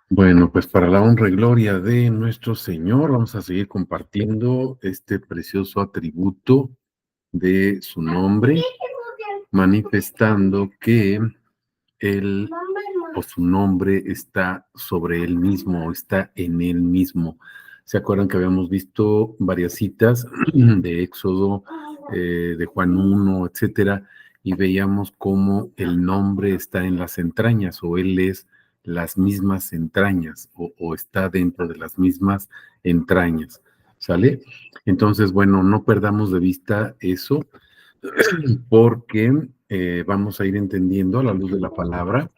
Bueno, pues para la honra y gloria de nuestro Señor, vamos a seguir compartiendo este precioso atributo de su nombre, manifestando que Él o su nombre está sobre Él mismo, está en Él mismo. ¿Se acuerdan que habíamos visto varias citas de Éxodo, de Juan 1, etcétera? Y veíamos cómo el nombre está en las entrañas, o Él es las mismas entrañas, o está dentro de las mismas entrañas, ¿sale? Entonces, bueno, no perdamos de vista eso, porque vamos a ir entendiendo a la luz de la palabra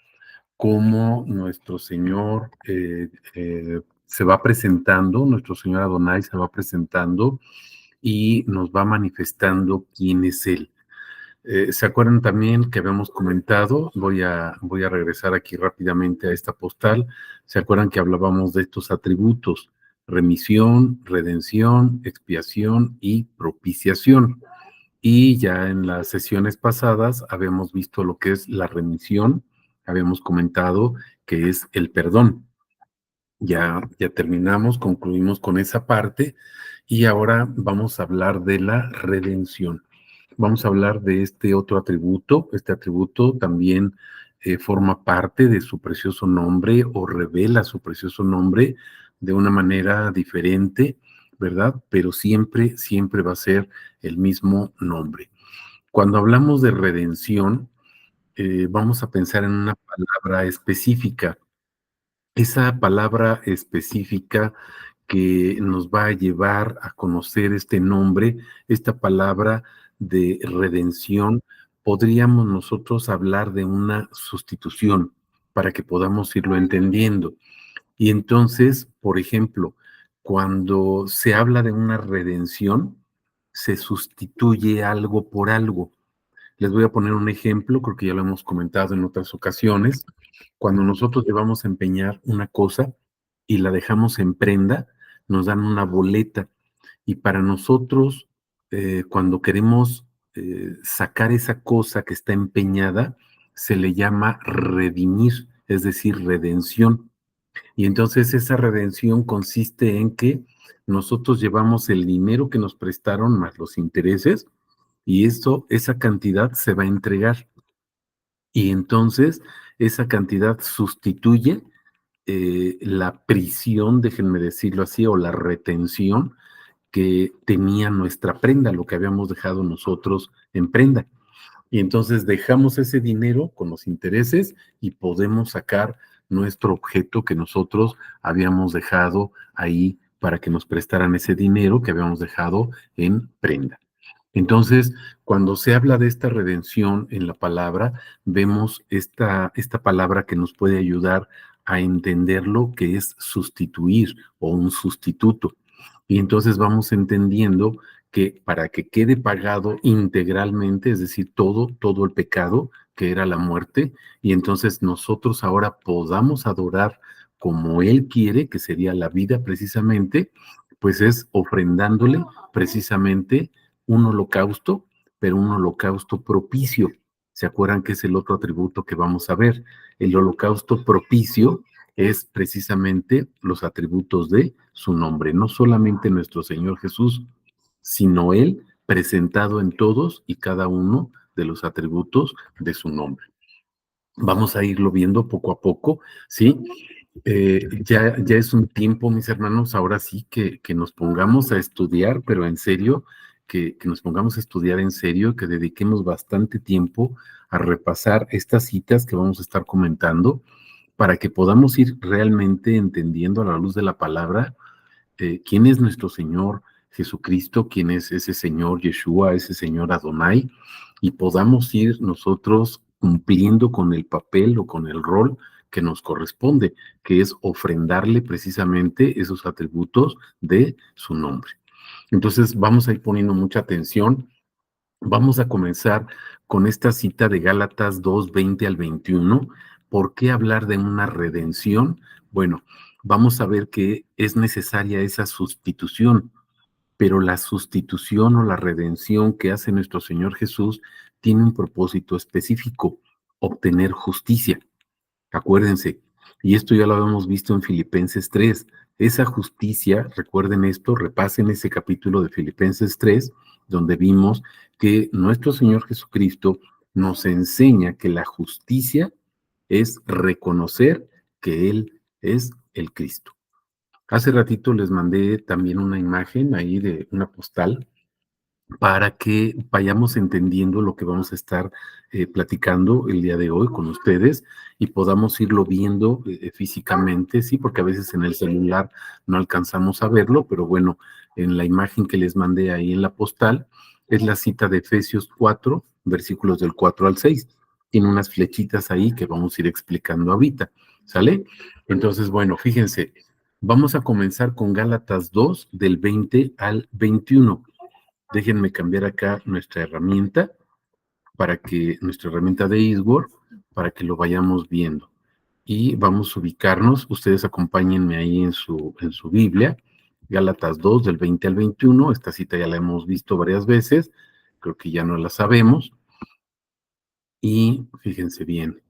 cómo nuestro Señor se va presentando, nuestro Señor Adonai se va presentando y nos va manifestando quién es Él. ¿Se acuerdan también que habíamos comentado? Voy a regresar aquí rápidamente a esta postal. ¿Se acuerdan que hablábamos de estos atributos? Remisión, redención, expiación y propiciación. Y ya en las sesiones pasadas habíamos visto lo que es la remisión, habíamos comentado que es el perdón. Ya terminamos, concluimos con esa parte y ahora vamos a hablar de la redención. Vamos a hablar de este otro atributo. Este atributo también forma parte de su precioso nombre o revela su precioso nombre de una manera diferente, ¿verdad? Pero siempre, siempre va a ser el mismo nombre. Cuando hablamos de redención, vamos a pensar en una palabra específica. Esa palabra específica que nos va a llevar a conocer este nombre, esta palabra de redención, podríamos nosotros hablar de una sustitución para que podamos irlo entendiendo. Y entonces, por ejemplo, cuando se habla de una redención, se sustituye algo por algo. Les voy a poner un ejemplo, creo que ya lo hemos comentado en otras ocasiones. Cuando nosotros llevamos a empeñar una cosa y la dejamos en prenda, nos dan una boleta. Y para nosotros, cuando queremos sacar esa cosa que está empeñada, se le llama redimir, es decir, redención. Y entonces esa redención consiste en que nosotros llevamos el dinero que nos prestaron más los intereses y esa cantidad se va a entregar. Y entonces esa cantidad sustituye la prisión, déjenme decirlo así, o la retención que tenía nuestra prenda, lo que habíamos dejado nosotros en prenda. Y entonces dejamos ese dinero con los intereses y podemos sacar nuestro objeto que nosotros habíamos dejado ahí para que nos prestaran ese dinero que habíamos dejado en prenda. Entonces, cuando se habla de esta redención en la palabra, vemos esta palabra que nos puede ayudar a entender lo que es sustituir o un sustituto. Y entonces vamos entendiendo que para que quede pagado integralmente, es decir, todo el pecado que era la muerte, y entonces nosotros ahora podamos adorar como Él quiere, que sería la vida precisamente, pues es ofrendándole precisamente un holocausto, pero un holocausto propicio. ¿Se acuerdan que es el otro atributo que vamos a ver? El holocausto propicio es precisamente los atributos de su nombre, no solamente nuestro Señor Jesús, sino Él presentado en todos y cada uno de los atributos de su nombre. Vamos a irlo viendo poco a poco, ¿sí? Ya es un tiempo, mis hermanos, ahora sí que nos pongamos a estudiar, pero en serio, que nos pongamos a estudiar en serio, que dediquemos bastante tiempo a repasar estas citas que vamos a estar comentando, para que podamos ir realmente entendiendo a la luz de la palabra quién es nuestro Señor Jesucristo, quién es ese Señor Yeshua, ese Señor Adonai, y podamos ir nosotros cumpliendo con el papel o con el rol que nos corresponde, que es ofrendarle precisamente esos atributos de su nombre. Entonces vamos a ir poniendo mucha atención. Vamos a comenzar con esta cita de Gálatas 2:20 al 21. ¿Por qué hablar de una redención? Bueno, vamos a ver que es necesaria esa sustitución, pero la sustitución o la redención que hace nuestro Señor Jesús tiene un propósito específico: obtener justicia. Acuérdense, y esto ya lo habíamos visto en Filipenses 3. Esa justicia, recuerden esto, repasen ese capítulo de Filipenses 3, donde vimos que nuestro Señor Jesucristo nos enseña que la justicia es reconocer que Él es el Cristo. Hace ratito les mandé también una imagen ahí de una postal para que vayamos entendiendo lo que vamos a estar platicando el día de hoy con ustedes y podamos irlo viendo físicamente, sí, porque a veces en el celular no alcanzamos a verlo, pero bueno, en la imagen que les mandé ahí en la postal es la cita de Efesios 4, versículos del 4 al 6. Tiene unas flechitas ahí que vamos a ir explicando ahorita, ¿sale? Entonces, bueno, fíjense, vamos a comenzar con Gálatas 2 del 20 al 21. Déjenme cambiar acá nuestra herramienta nuestra herramienta de Eastword, para que lo vayamos viendo. Y vamos a ubicarnos, ustedes acompáñenme ahí en su Biblia, Gálatas 2 del 20 al 21, esta cita ya la hemos visto varias veces, creo que ya no la sabemos. Y fíjense bien,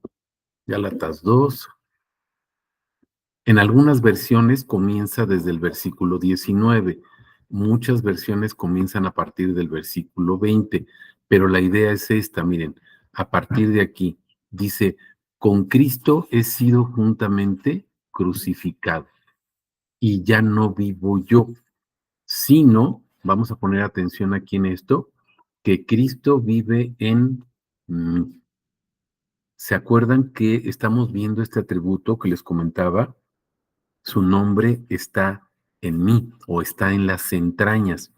Gálatas 2. En algunas versiones comienza desde el versículo 19, muchas versiones comienzan a partir del versículo 20, pero la idea es esta, miren, a partir de aquí, dice, con Cristo he sido juntamente crucificado y ya no vivo yo, sino, vamos a poner atención aquí en esto, que Cristo vive en mí. ¿Se acuerdan que estamos viendo este atributo que les comentaba? Su nombre está en mí o está en las entrañas.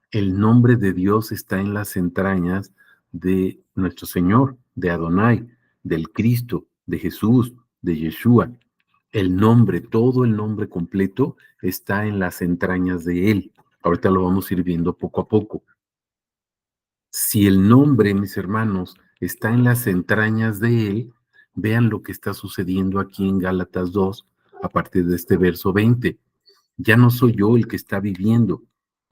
El nombre de Dios está en las entrañas de nuestro Señor, de Adonai, del Cristo, de Jesús, de Yeshua. El nombre, todo el nombre completo está en las entrañas de Él. Ahorita lo vamos a ir viendo poco a poco. Si el nombre, mis hermanos, está en las entrañas de Él, vean lo que está sucediendo aquí en Gálatas 2 a partir de este verso 20. Ya no soy yo el que está viviendo.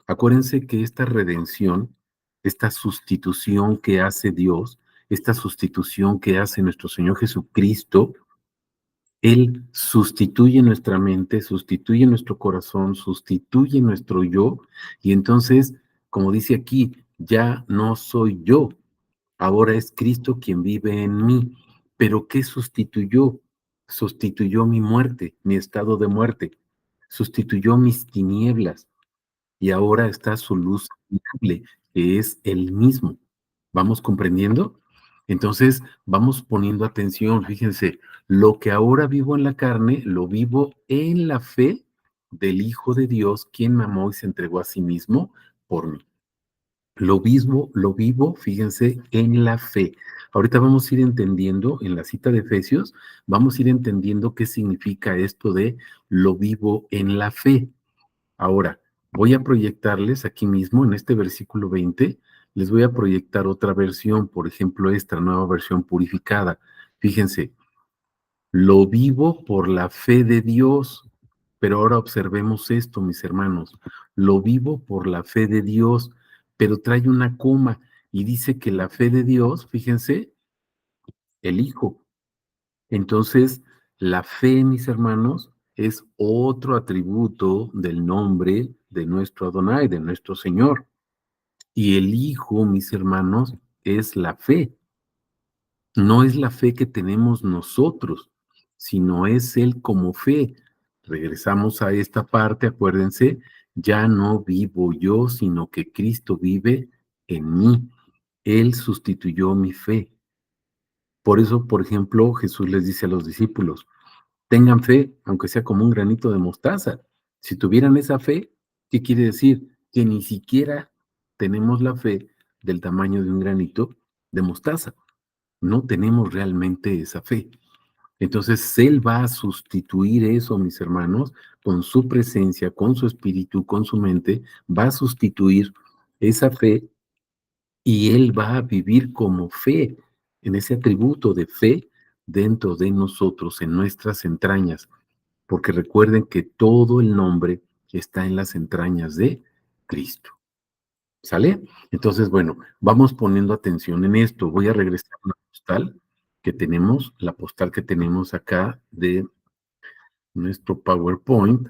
Acuérdense que esta redención, esta sustitución que hace Dios, esta sustitución que hace nuestro Señor Jesucristo, Él sustituye nuestra mente, sustituye nuestro corazón, sustituye nuestro yo, y entonces, como dice aquí, ya no soy yo, ahora es Cristo quien vive en mí. Pero ¿qué sustituyó? Sustituyó mi muerte, mi estado de muerte, sustituyó mis tinieblas y ahora está su luz admirable, que es el mismo. ¿Vamos comprendiendo? Entonces, vamos poniendo atención, fíjense, lo que ahora vivo en la carne, lo vivo en la fe del Hijo de Dios, quien me amó y se entregó a sí mismo por mí. Lo vivo, fíjense, en la fe. Ahorita vamos a ir entendiendo, en la cita de Efesios, vamos a ir entendiendo qué significa esto de lo vivo en la fe. Ahora, voy a proyectarles aquí mismo, en este versículo 20, les voy a proyectar otra versión, por ejemplo, esta nueva versión purificada. Fíjense, lo vivo por la fe de Dios. Pero ahora observemos esto, mis hermanos. Lo vivo por la fe de Dios, pero trae una coma y dice que la fe de Dios, fíjense, el Hijo. Entonces, la fe, mis hermanos, es otro atributo del nombre de nuestro Adonai, de nuestro Señor. Y el Hijo, mis hermanos, es la fe. No es la fe que tenemos nosotros, sino es Él como fe. Regresamos a esta parte, acuérdense, ya no vivo yo, sino que Cristo vive en mí. Él sustituyó mi fe. Por eso, por ejemplo, Jesús les dice a los discípulos, tengan fe, aunque sea como un granito de mostaza. Si tuvieran esa fe, ¿qué quiere decir? Que ni siquiera tenemos la fe del tamaño de un granito de mostaza. No tenemos realmente esa fe. Entonces, Él va a sustituir eso, mis hermanos, con su presencia, con su espíritu, con su mente, va a sustituir esa fe y Él va a vivir como fe, en ese atributo de fe dentro de nosotros, en nuestras entrañas, porque recuerden que todo el nombre está en las entrañas de Cristo. ¿Sale? Entonces, bueno, vamos poniendo atención en esto. Voy a regresar a la postal que tenemos, la postal que tenemos acá de nuestro PowerPoint,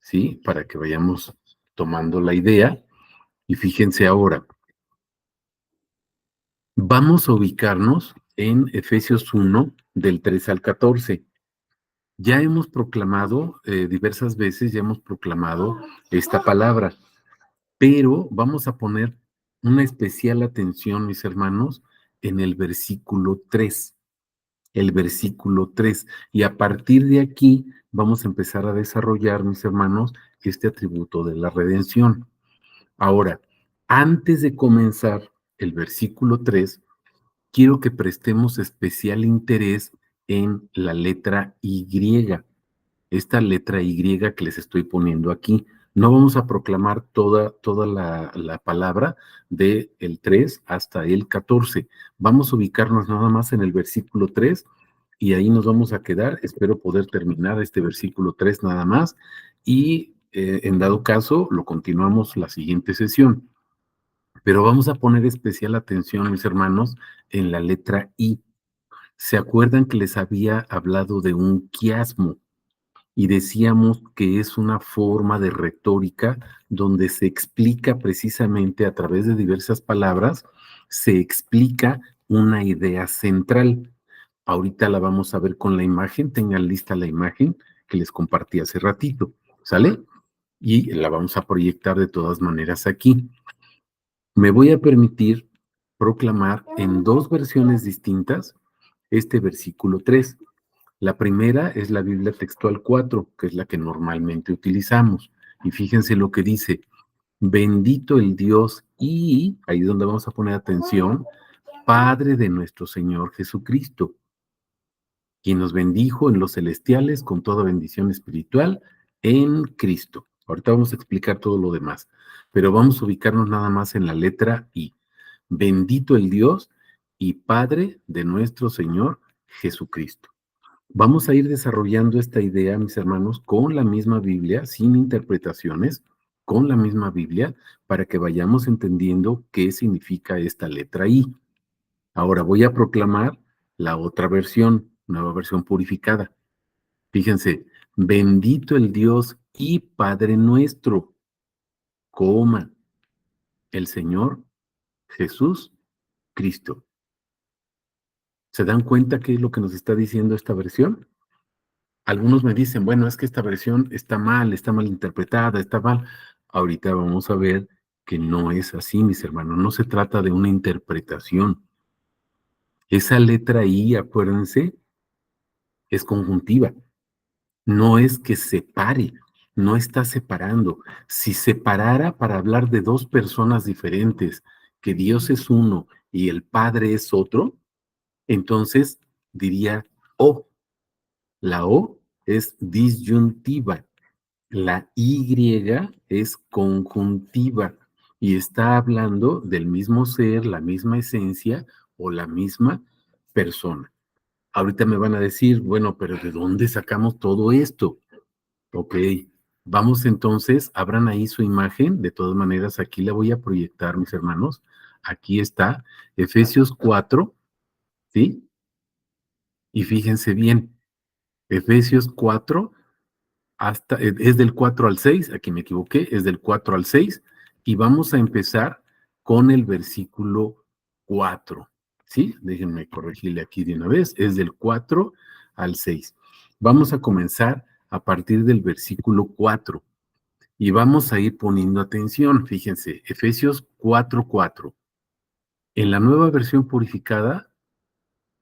¿sí? Para que vayamos tomando la idea. Y fíjense ahora, vamos a ubicarnos en Efesios 1, del 3 al 14. Ya hemos proclamado diversas veces, ya hemos proclamado esta palabra, pero vamos a poner una especial atención, mis hermanos, en el versículo 3. El versículo 3. Y a partir de aquí vamos a empezar a desarrollar, mis hermanos, este atributo de la redención. Ahora, antes de comenzar el versículo 3, quiero que prestemos especial interés en la letra Y. Esta letra Y que les estoy poniendo aquí. No vamos a proclamar toda la palabra de el 3 hasta el 14. Vamos a ubicarnos nada más en el versículo 3 y ahí nos vamos a quedar. Espero poder terminar este versículo 3 nada más y en dado caso lo continuamos la siguiente sesión. Pero vamos a poner especial atención, mis hermanos, en la letra I. ¿Se acuerdan que les había hablado de un quiasmo? Y decíamos que es una forma de retórica donde se explica precisamente a través de diversas palabras, se explica una idea central. Ahorita la vamos a ver con la imagen, tengan lista la imagen que les compartí hace ratito, ¿sale? Y la vamos a proyectar de todas maneras aquí. Me voy a permitir proclamar en dos versiones distintas este versículo 3. La primera es la Biblia textual 4, que es la que normalmente utilizamos. Y fíjense lo que dice, bendito el Dios y, ahí es donde vamos a poner atención, Padre de nuestro Señor Jesucristo, quien nos bendijo en los celestiales con toda bendición espiritual en Cristo. Ahorita vamos a explicar todo lo demás, pero vamos a ubicarnos nada más en la letra I. Bendito el Dios y Padre de nuestro Señor Jesucristo. Vamos a ir desarrollando esta idea, mis hermanos, con la misma Biblia, sin interpretaciones, con la misma Biblia, para que vayamos entendiendo qué significa esta letra I. Ahora voy a proclamar la otra versión, nueva versión purificada. Fíjense, bendito el Dios y Padre nuestro, coma, el Señor Jesús Cristo. ¿Se dan cuenta qué es lo que nos está diciendo esta versión? Algunos me dicen, bueno, es que esta versión está mal interpretada, está mal. Ahorita vamos a ver que no es así, mis hermanos. No se trata de una interpretación. Esa letra I, acuérdense, es conjuntiva. No es que separe, no está separando. Si separara para hablar de dos personas diferentes, que Dios es uno y el Padre es otro, entonces diría O. La O es disyuntiva. La Y es conjuntiva y está hablando del mismo ser, la misma esencia o la misma persona. Ahorita me van a decir, bueno, pero ¿de dónde sacamos todo esto? Ok, vamos entonces, abran ahí su imagen. De todas maneras, aquí la voy a proyectar, mis hermanos. Aquí está, Efesios 4, ¿sí? Y fíjense bien, Efesios 4 es del 4 al 6, aquí me equivoqué, es del 4 al 6, y vamos a empezar con el versículo 4, ¿sí? Déjenme corregirle aquí de una vez, es del 4 al 6. Vamos a comenzar a partir del versículo 4 y vamos a ir poniendo atención, fíjense, Efesios 4:4. En la nueva versión purificada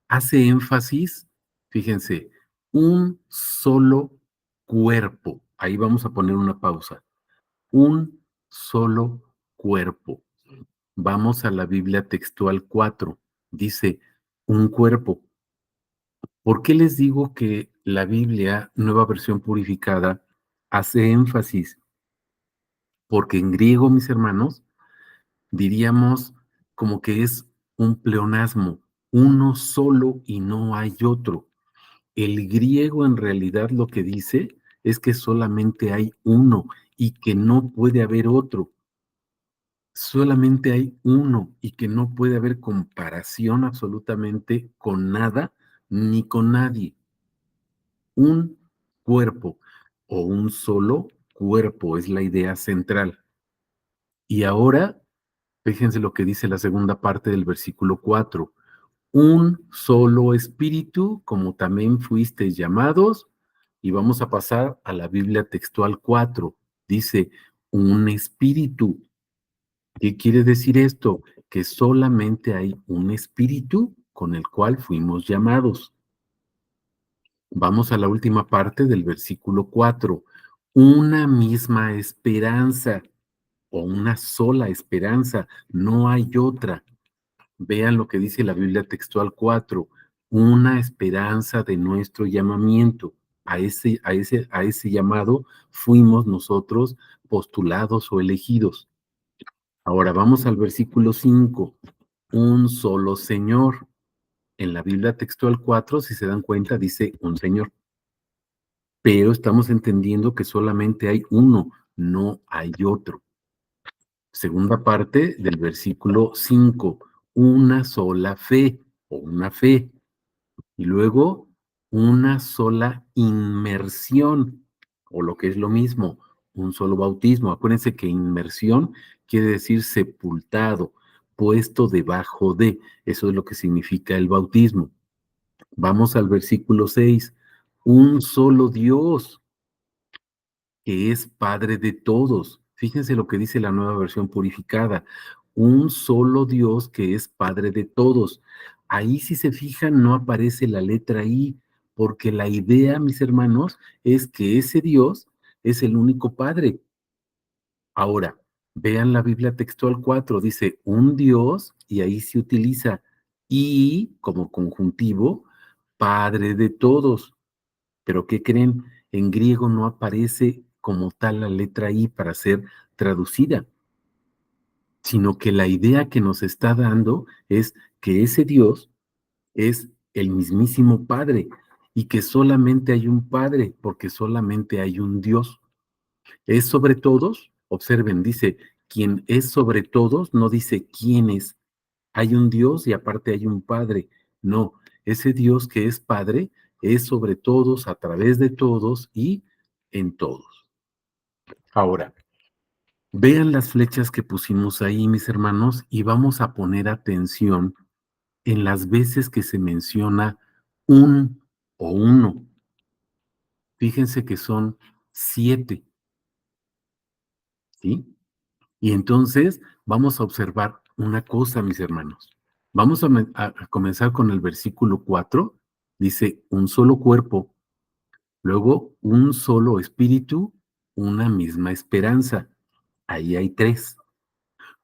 hace énfasis, fíjense, un solo cuerpo. Ahí vamos a poner una pausa. Un solo cuerpo. Vamos a la Biblia textual 4. Dice, un cuerpo. ¿Por qué les digo que la Biblia, nueva versión purificada, hace énfasis? Porque en griego, mis hermanos, diríamos como que es un pleonasmo, uno solo y no hay otro. El griego en realidad lo que dice es que solamente hay uno y que no puede haber otro. solamente hay uno y que no puede haber comparación absolutamente con nada ni con nadie. Un cuerpo o un solo cuerpo es la idea central. Y ahora, fíjense lo que dice la segunda parte del versículo 4. Un solo espíritu, como también fuisteis llamados, y vamos a pasar a la Biblia textual 4. Dice, un espíritu. ¿Qué quiere decir esto? Que solamente hay un espíritu con el cual fuimos llamados. Vamos a la última parte del versículo 4. Una misma esperanza o una sola esperanza, no hay otra. Vean lo que dice la Biblia textual 4, una esperanza de nuestro llamamiento. A ese llamado fuimos nosotros postulados o elegidos. Ahora vamos al versículo 5, un solo Señor. En la Biblia textual 4, si se dan cuenta, dice un Señor. Pero estamos entendiendo que solamente hay uno, no hay otro. Segunda parte del versículo 5, una sola fe o una fe. Y luego una sola inmersión, o lo que es lo mismo, un solo bautismo. Acuérdense que inmersión quiere decir sepultado, puesto debajo de. Eso es lo que significa el bautismo. Vamos al versículo 6. Un solo Dios que es Padre de todos. Fíjense lo que dice la nueva versión purificada. Un solo Dios que es Padre de todos. Ahí, si se fijan, no aparece la letra I, porque la idea, mis hermanos, es que ese Dios es el único Padre. Ahora, vean la Biblia textual 4, dice un Dios, y ahí se utiliza y como conjuntivo, Padre de todos. Pero ¿qué creen? En griego no aparece como tal la letra I para ser traducida, sino que la idea que nos está dando es que ese Dios es el mismísimo Padre y que solamente hay un Padre porque solamente hay un Dios. Es sobre todos, observen, dice, quien es sobre todos, no dice quién es. Hay un Dios y aparte hay un Padre. No, ese Dios que es Padre es sobre todos, a través de todos y en todos. Ahora, vean las flechas que pusimos ahí, mis hermanos, y vamos a poner atención en las veces que se menciona un o uno. Fíjense que son 7, ¿sí? Y entonces vamos a observar una cosa, mis hermanos. Vamos a comenzar con el versículo 4. Dice, un solo cuerpo, luego un solo espíritu, una misma esperanza. Ahí hay 3.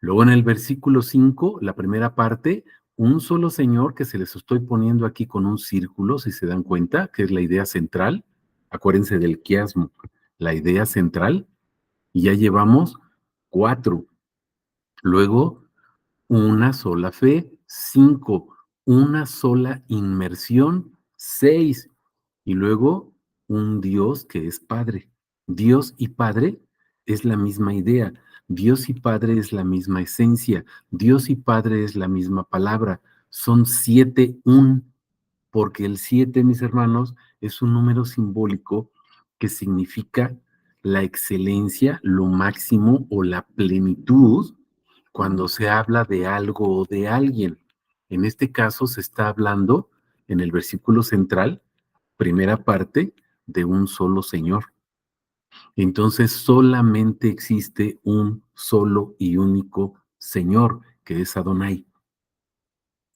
Luego en el versículo 5, la primera parte, un solo Señor que se les estoy poniendo aquí con un círculo, si se dan cuenta, que es la idea central. Acuérdense del quiasmo, la idea central. Y ya llevamos 4. Luego, una sola fe. 5, una sola inmersión. 6, y luego un Dios que es Padre. Dios y Padre es la misma idea. Dios y Padre es la misma esencia. Dios y Padre es la misma palabra. Son 7 porque el 7, mis hermanos, es un número simbólico que significa la excelencia, lo máximo o la plenitud cuando se habla de algo o de alguien. En este caso se está hablando en el versículo central, primera parte, de un solo Señor. Entonces solamente existe un solo y único Señor, que es Adonai.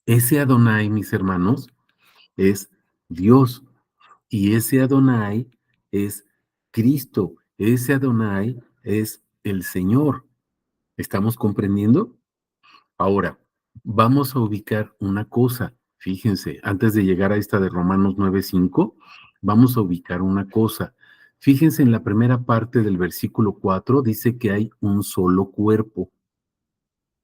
Ese Adonai, mis hermanos, es Dios. Y ese Adonai es Cristo. Ese Adonai es el Señor. ¿Estamos comprendiendo? Ahora, vamos a ubicar una cosa. Fíjense, antes de llegar a esta de Romanos 9:5, vamos a ubicar una cosa. Fíjense en la primera parte del versículo 4, dice que hay un solo cuerpo.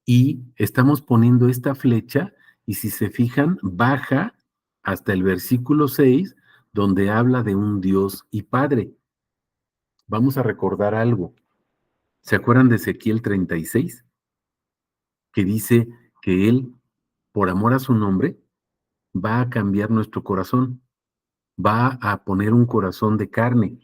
Y estamos poniendo esta flecha, y si se fijan, baja hasta el versículo 6, donde habla de un Dios y Padre. Vamos a recordar algo. ¿Se acuerdan de Ezequiel 36? que dice que Él, por amor a su nombre, va a cambiar nuestro corazón, va a poner un corazón de carne,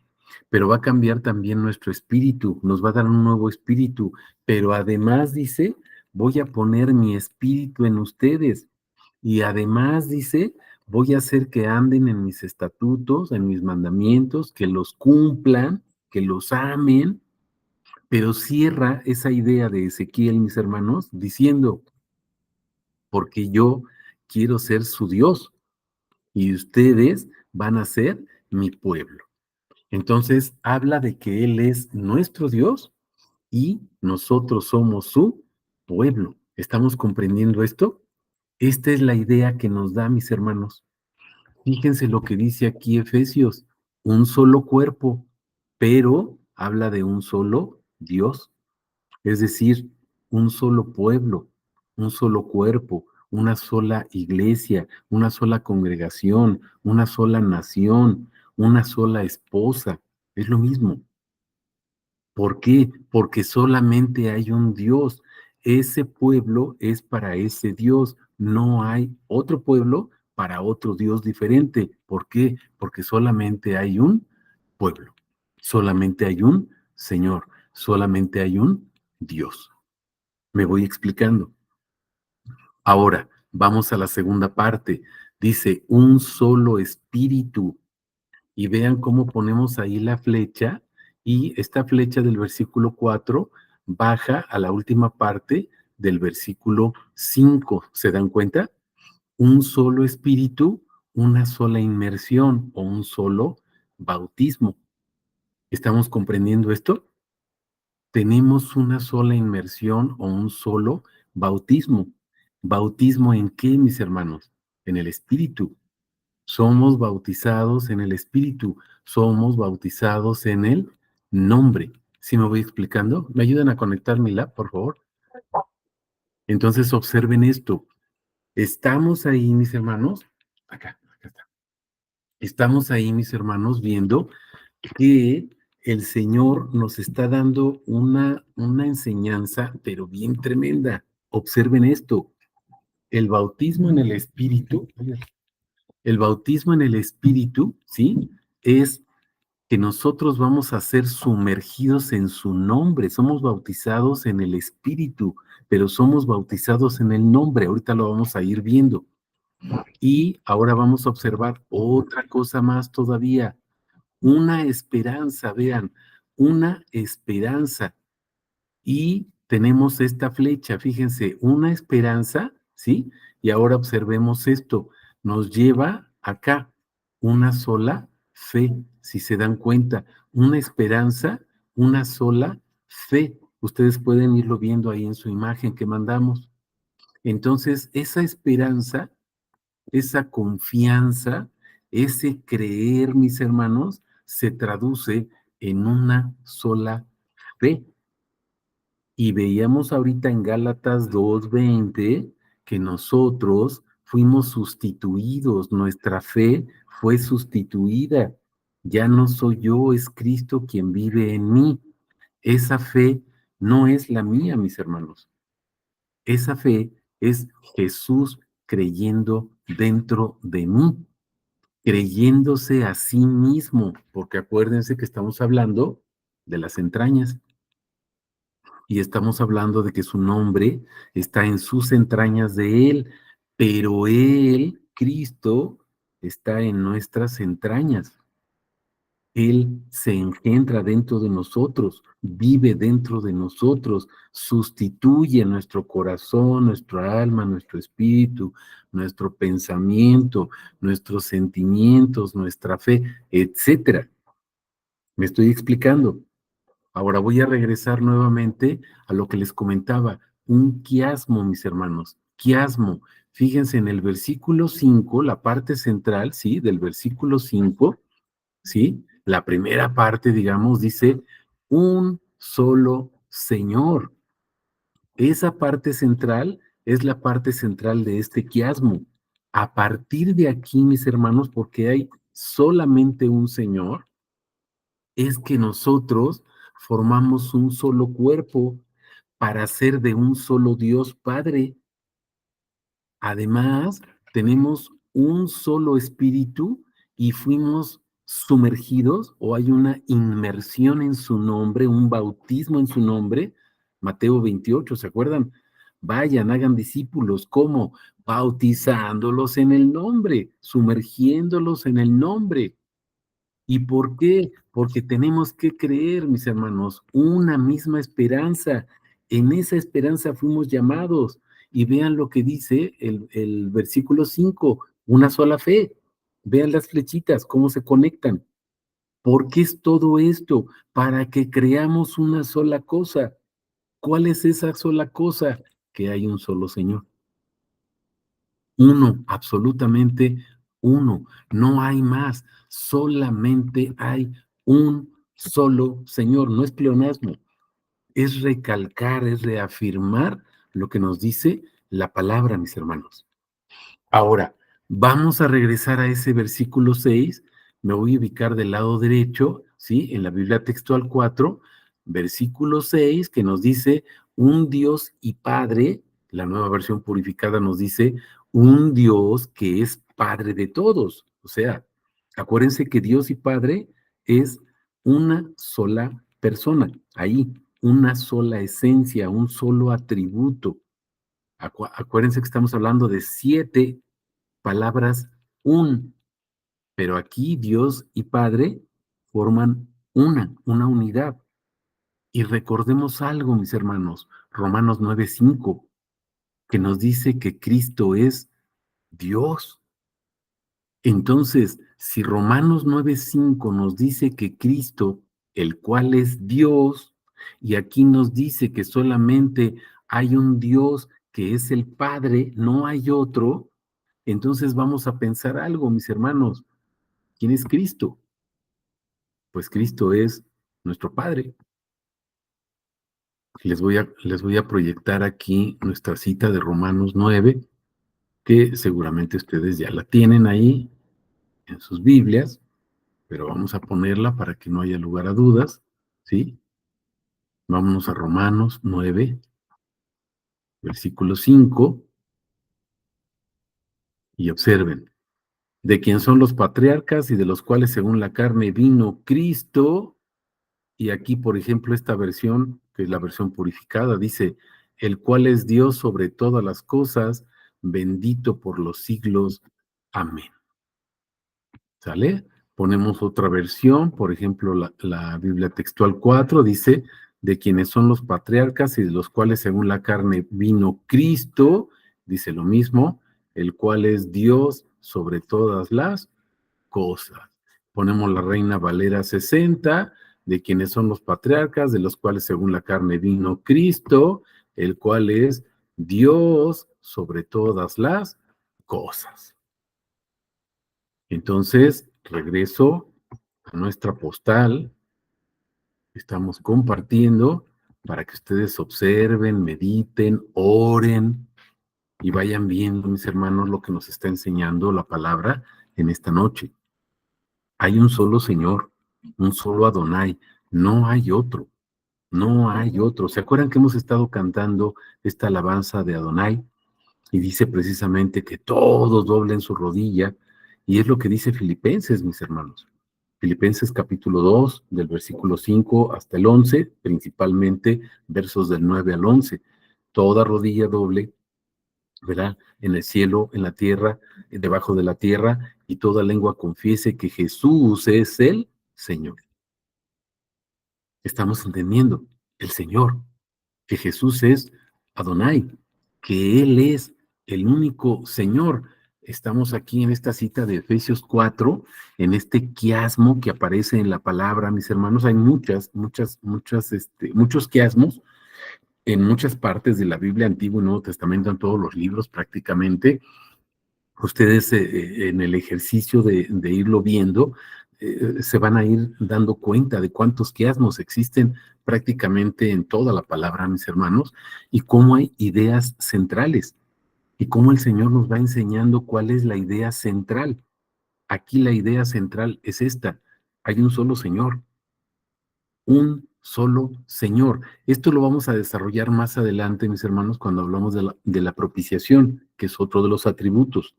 pero va a cambiar también nuestro espíritu, nos va a dar un nuevo espíritu, pero además dice, voy a poner mi espíritu en ustedes y además dice, voy a hacer que anden en mis estatutos, en mis mandamientos, que los cumplan, que los amen, pero cierra esa idea de Ezequiel, mis hermanos, diciendo, porque yo quiero ser su Dios y ustedes van a ser mi pueblo. Entonces habla de que Él es nuestro Dios y nosotros somos su pueblo. ¿Estamos comprendiendo esto? Esta es la idea que nos da, mis hermanos. Fíjense lo que dice aquí Efesios, un solo cuerpo, pero habla de un solo Dios, es decir, un solo pueblo, un solo cuerpo, una sola iglesia, una sola congregación, una sola nación, una sola esposa. Es lo mismo. ¿Por qué? Porque solamente hay un Dios. Ese pueblo es para ese Dios. No hay otro pueblo para otro Dios diferente. ¿Por qué? Porque solamente hay un pueblo. Solamente hay un Señor. Solamente hay un Dios. Me voy explicando. Ahora, vamos a la segunda parte. Dice, un solo espíritu y vean cómo ponemos ahí la flecha y esta flecha del versículo 4 baja a la última parte del versículo 5. ¿Se dan cuenta? Un solo espíritu, una sola inmersión o un solo bautismo. ¿Estamos comprendiendo esto? Tenemos una sola inmersión o un solo bautismo. ¿Bautismo en qué, mis hermanos? En el espíritu. Somos bautizados en el Espíritu, somos bautizados en el nombre. ¿Sí me voy explicando? ¿Me ayudan a conectar mi lab, por favor? Entonces observen esto. Estamos ahí, mis hermanos, acá está. Estamos ahí, mis hermanos, viendo que el Señor nos está dando una enseñanza, pero bien tremenda. Observen esto. El bautismo en el Espíritu, el bautismo en el Espíritu, ¿sí? Es que nosotros vamos a ser sumergidos en su nombre. Somos bautizados en el Espíritu, pero somos bautizados en el nombre. Ahorita lo vamos a ir viendo. Y ahora vamos a observar otra cosa más todavía. Una esperanza, vean, una esperanza. Y tenemos esta flecha, fíjense, una esperanza, ¿sí? Y ahora observemos esto, nos lleva acá una sola fe, si se dan cuenta, una esperanza, una sola fe. Ustedes pueden irlo viendo ahí en su imagen que mandamos. Entonces, esa esperanza, esa confianza, ese creer, mis hermanos, se traduce en una sola fe. Y veíamos ahorita en Gálatas 2:20 que nosotros fuimos sustituidos, nuestra fe fue sustituida. Ya no soy yo, es Cristo quien vive en mí. Esa fe no es la mía, mis hermanos. Esa fe es Jesús creyendo dentro de mí, creyéndose a sí mismo, porque acuérdense que estamos hablando de las entrañas. Y estamos hablando de que su nombre está en sus entrañas de Él, pero Él, Cristo, está en nuestras entrañas. Él se engendra dentro de nosotros, vive dentro de nosotros, sustituye nuestro corazón, nuestro alma, nuestro espíritu, nuestro pensamiento, nuestros sentimientos, nuestra fe, etcétera. ¿Me estoy explicando? Ahora voy a regresar nuevamente a lo que les comentaba, un quiasmo, mis hermanos, quiasmo. Fíjense en el versículo 5, la parte central, ¿sí? Del versículo 5, ¿sí? La primera parte, digamos, dice, un solo Señor. Esa parte central es la parte central de este quiasmo. A partir de aquí, mis hermanos, porque hay solamente un Señor, es que nosotros formamos un solo cuerpo, para ser de un solo Dios Padre. Además, tenemos un solo espíritu y fuimos sumergidos o hay una inmersión en su nombre, un bautismo en su nombre. Mateo 28, ¿se acuerdan? Vayan, hagan discípulos. ¿Cómo? Bautizándolos en el nombre, sumergiéndolos en el nombre. ¿Y por qué? Porque tenemos que creer, mis hermanos, una misma esperanza. En esa esperanza fuimos llamados. Y vean lo que dice el versículo 5, una sola fe. Vean las flechitas, cómo se conectan. ¿Por qué es todo esto? Para que creamos una sola cosa. ¿Cuál es esa sola cosa? Que hay un solo Señor. Uno, absolutamente uno. No hay más. Solamente hay un solo Señor. No es pleonasmo. Es recalcar, es reafirmar lo que nos dice la palabra, mis hermanos. Ahora, vamos a regresar a ese versículo 6. Me voy a ubicar del lado derecho, ¿sí? En la Biblia textual 4, versículo 6, que nos dice, un Dios y Padre, la nueva versión purificada nos dice, un Dios que es Padre de todos. O sea, acuérdense que Dios y Padre es una sola persona, ahí, una sola esencia, un solo atributo. Acuérdense que estamos hablando de 7 palabras un, pero aquí Dios y Padre forman una unidad. Y recordemos algo, mis hermanos, Romanos 9:5, que nos dice que Cristo es Dios. Entonces, si Romanos 9:5 nos dice que Cristo, el cual es Dios, y aquí nos dice que solamente hay un Dios que es el Padre, no hay otro, entonces vamos a pensar algo, mis hermanos. ¿Quién es Cristo? Pues Cristo es nuestro Padre. Les voy a proyectar aquí nuestra cita de Romanos 9, que seguramente ustedes ya la tienen ahí en sus Biblias, pero vamos a ponerla para que no haya lugar a dudas, ¿sí? Vámonos a Romanos 9, versículo 5, y observen, de quién son los patriarcas y de los cuales según la carne vino Cristo. Y aquí, por ejemplo, esta versión, que es la versión purificada, dice, el cual es Dios sobre todas las cosas, bendito por los siglos. Amén. ¿Sale? Ponemos otra versión, por ejemplo, la Biblia textual 4 dice, de quienes son los patriarcas y de los cuales según la carne vino Cristo, dice lo mismo, el cual es Dios sobre todas las cosas. Ponemos la Reina Valera 60, de quienes son los patriarcas, de los cuales según la carne vino Cristo, el cual es Dios sobre todas las cosas. Entonces, regreso a nuestra postal, estamos compartiendo para que ustedes observen, mediten, oren y vayan viendo, mis hermanos, lo que nos está enseñando la palabra en esta noche. Hay un solo Señor, un solo Adonai, no hay otro, no hay otro. ¿Se acuerdan que hemos estado cantando esta alabanza de Adonai? Y dice precisamente que todos doblen su rodilla, y es lo que dice Filipenses, mis hermanos. Filipenses capítulo 2, del versículo 5 hasta el 11, principalmente versos del 9 al 11. Toda rodilla doble, ¿verdad? En el cielo, en la tierra, debajo de la tierra, y toda lengua confiese que Jesús es el Señor. Estamos entendiendo, el Señor, que Jesús es Adonai, que Él es el único Señor. Estamos aquí en esta cita de Efesios 4, en este quiasmo que aparece en la palabra, mis hermanos. Hay muchos quiasmos en muchas partes de la Biblia, Antiguo y Nuevo Testamento, en todos los libros prácticamente. Ustedes en el ejercicio de irlo viendo, se van a ir dando cuenta de cuántos quiasmos existen prácticamente en toda la palabra, mis hermanos, y cómo hay ideas centrales, y cómo el Señor nos va enseñando cuál es la idea central. Aquí la idea central es esta: hay un solo Señor, un solo Señor. Esto lo vamos a desarrollar más adelante, mis hermanos, cuando hablamos de la propiciación, que es otro de los atributos.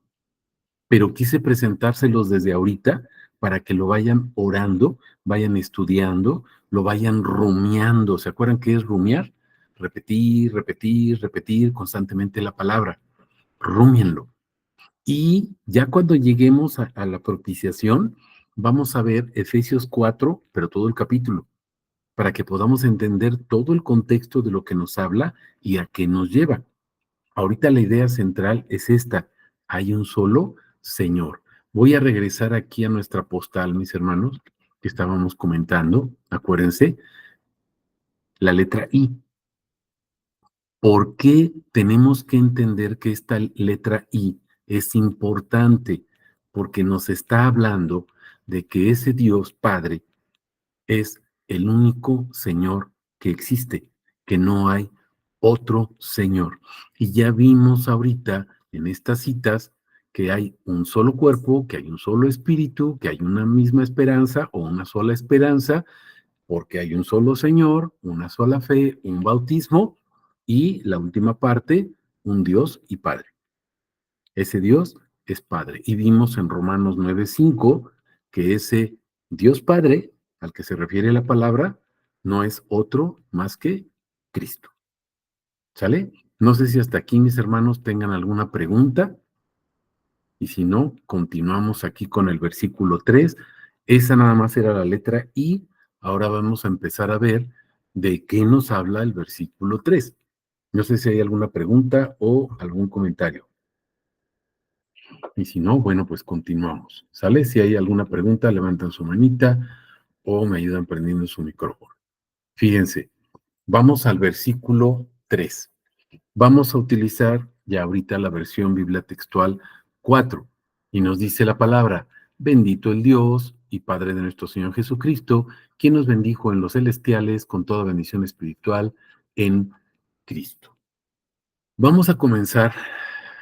Pero quise presentárselos desde ahorita para que lo vayan orando, vayan estudiando, lo vayan rumiando. ¿Se acuerdan qué es rumiar? Repetir, repetir, repetir constantemente la palabra. Rúmienlo. Y ya cuando lleguemos a la propiciación, vamos a ver Efesios 4, pero todo el capítulo, para que podamos entender todo el contexto de lo que nos habla y a qué nos lleva. Ahorita la idea central es esta: hay un solo Señor. Voy a regresar aquí a nuestra postal, mis hermanos, que estábamos comentando. Acuérdense, la letra I. ¿Por qué tenemos que entender que esta letra I es importante? Porque nos está hablando de que ese Dios Padre es el único Señor que existe, que no hay otro Señor. Y ya vimos ahorita en estas citas que hay un solo cuerpo, que hay un solo espíritu, que hay una misma esperanza o una sola esperanza, porque hay un solo Señor, una sola fe, un bautismo y la última parte, un Dios y Padre. Ese Dios es Padre. Y vimos en Romanos 9:5 que ese Dios Padre, al que se refiere la palabra, no es otro más que Cristo. ¿Sale? No sé si hasta aquí mis hermanos tengan alguna pregunta, y si no, continuamos aquí con el versículo 3. Esa nada más era la letra I. Ahora vamos a empezar a ver de qué nos habla el versículo 3. No sé si hay alguna pregunta o algún comentario. Y si no, bueno, pues continuamos. ¿Sale? Si hay alguna pregunta, levantan su manita o me ayudan prendiendo su micrófono. Fíjense, vamos al versículo 3. Vamos a utilizar ya ahorita la versión Biblia textual 4 y nos dice la palabra: bendito el Dios y Padre de nuestro Señor Jesucristo, quien nos bendijo en los celestiales con toda bendición espiritual en Cristo. Vamos a comenzar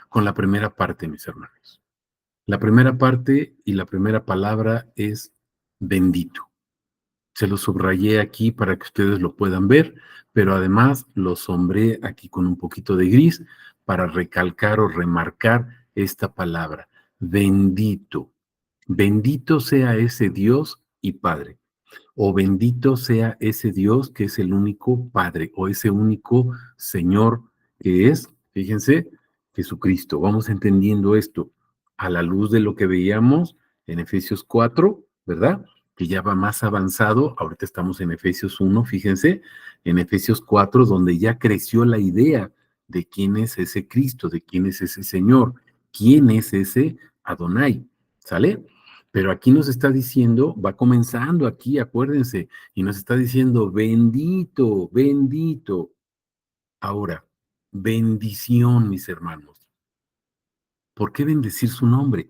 con la primera parte, mis hermanos. La primera parte y la primera palabra es bendito. Se lo subrayé aquí para que ustedes lo puedan ver, pero además lo sombré aquí con un poquito de gris para recalcar o remarcar esta palabra. Bendito. Bendito sea ese Dios y Padre. O bendito sea ese Dios que es el único Padre o ese único Señor que es, fíjense, Jesucristo. Vamos entendiendo esto a la luz de lo que veíamos en Efesios 4, ¿verdad? Que ya va más avanzado. Ahorita estamos en Efesios 1, fíjense, en Efesios 4, donde ya creció la idea de quién es ese Cristo, de quién es ese Señor, quién es ese Adonai, ¿sale? Pero aquí nos está diciendo, va comenzando aquí, acuérdense, y nos está diciendo, bendito, bendito. Ahora, bendición, mis hermanos. ¿Por qué bendecir su nombre?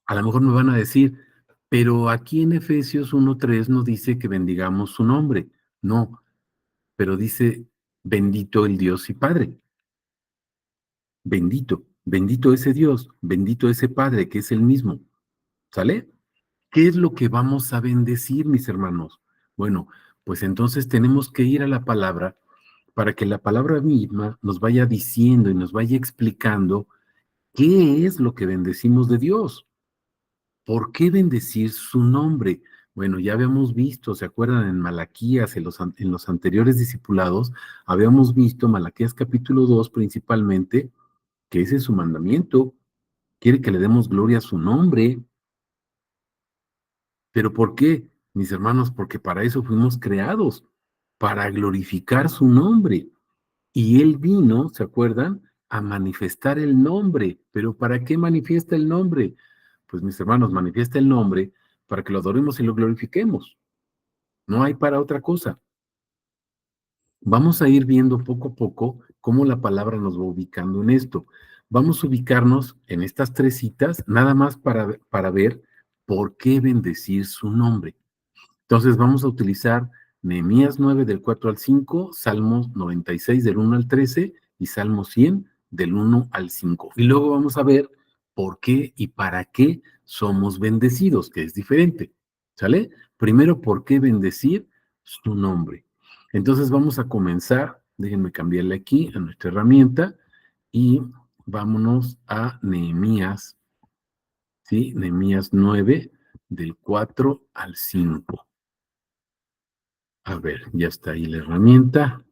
A lo mejor me van a decir, pero aquí en Efesios 1:3 nos dice que bendigamos su nombre. No, pero dice, bendito el Dios y Padre. Bendito, bendito ese Dios, bendito ese Padre que es el mismo. ¿Sale? ¿Qué es lo que vamos a bendecir, mis hermanos? Bueno, pues entonces tenemos que ir a la palabra para que la palabra misma nos vaya diciendo y nos vaya explicando qué es lo que bendecimos de Dios. ¿Por qué bendecir su nombre? Bueno, ya habíamos visto, ¿se acuerdan? En Malaquías, en los anteriores discipulados, habíamos visto Malaquías capítulo 2 principalmente, que ese es su mandamiento. Quiere que le demos gloria a su nombre. ¿Pero por qué, mis hermanos? Porque para eso fuimos creados, para glorificar su nombre. Y Él vino, ¿se acuerdan? A manifestar el nombre. ¿Pero para qué manifiesta el nombre? Pues mis hermanos, manifiesta el nombre para que lo adoremos y lo glorifiquemos. No hay para otra cosa. Vamos a ir viendo poco a poco cómo la palabra nos va ubicando en esto. Vamos a ubicarnos en estas tres citas, nada más para ver por qué bendecir su nombre. Entonces vamos a utilizar Nehemías 9 del 4 al 5, Salmos 96 del 1 al 13 y Salmo 100 del 1 al 5. Y luego vamos a ver por qué y para qué somos bendecidos, que es diferente. ¿Sale? Primero, ¿por qué bendecir? su nombre. Entonces vamos a comenzar, déjenme cambiarle aquí a nuestra herramienta y vámonos a Nehemías, ¿sí? Nehemías 9, del 4 al 5. A ver, ya está ahí la herramienta.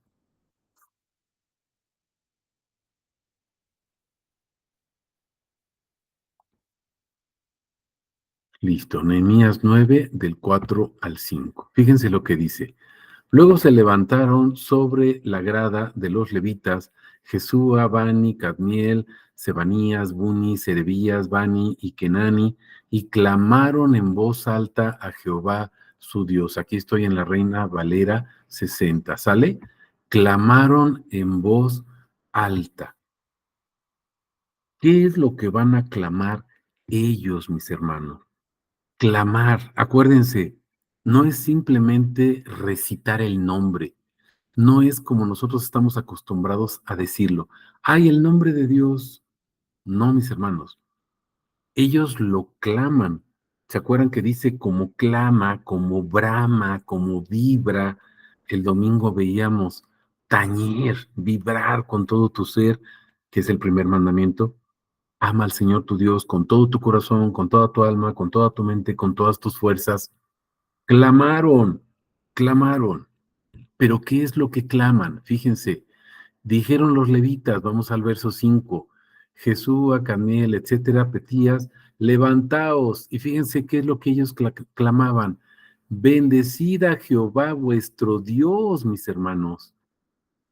Listo, Nehemías 9, del 4 al 5. Fíjense lo que dice. Luego se levantaron sobre la grada de los levitas Jesúa, Bani, Cadmiel, Sebanías, Buni, Serebías, Bani y Kenani, y clamaron en voz alta a Jehová su Dios. Aquí estoy en la Reina Valera 60, ¿sale? Clamaron en voz alta. ¿Qué es lo que van a clamar ellos, mis hermanos? Clamar, acuérdense, no es simplemente recitar el nombre, no es como nosotros estamos acostumbrados a decirlo. ¡Ay, el nombre de Dios! No, mis hermanos, ellos lo claman. ¿Se acuerdan que dice como clama, como brama, como vibra? El domingo veíamos tañer, vibrar con todo tu ser, que es el primer mandamiento. Ama al Señor tu Dios con todo tu corazón, con toda tu alma, con toda tu mente, con todas tus fuerzas. Clamaron, clamaron. Pero ¿qué es lo que claman? Fíjense, dijeron los levitas, vamos al verso 5, Jesús, Camiel, etcétera, Petías, levantaos. Y fíjense qué es lo que ellos clamaban. Bendecid a Jehová vuestro Dios, mis hermanos.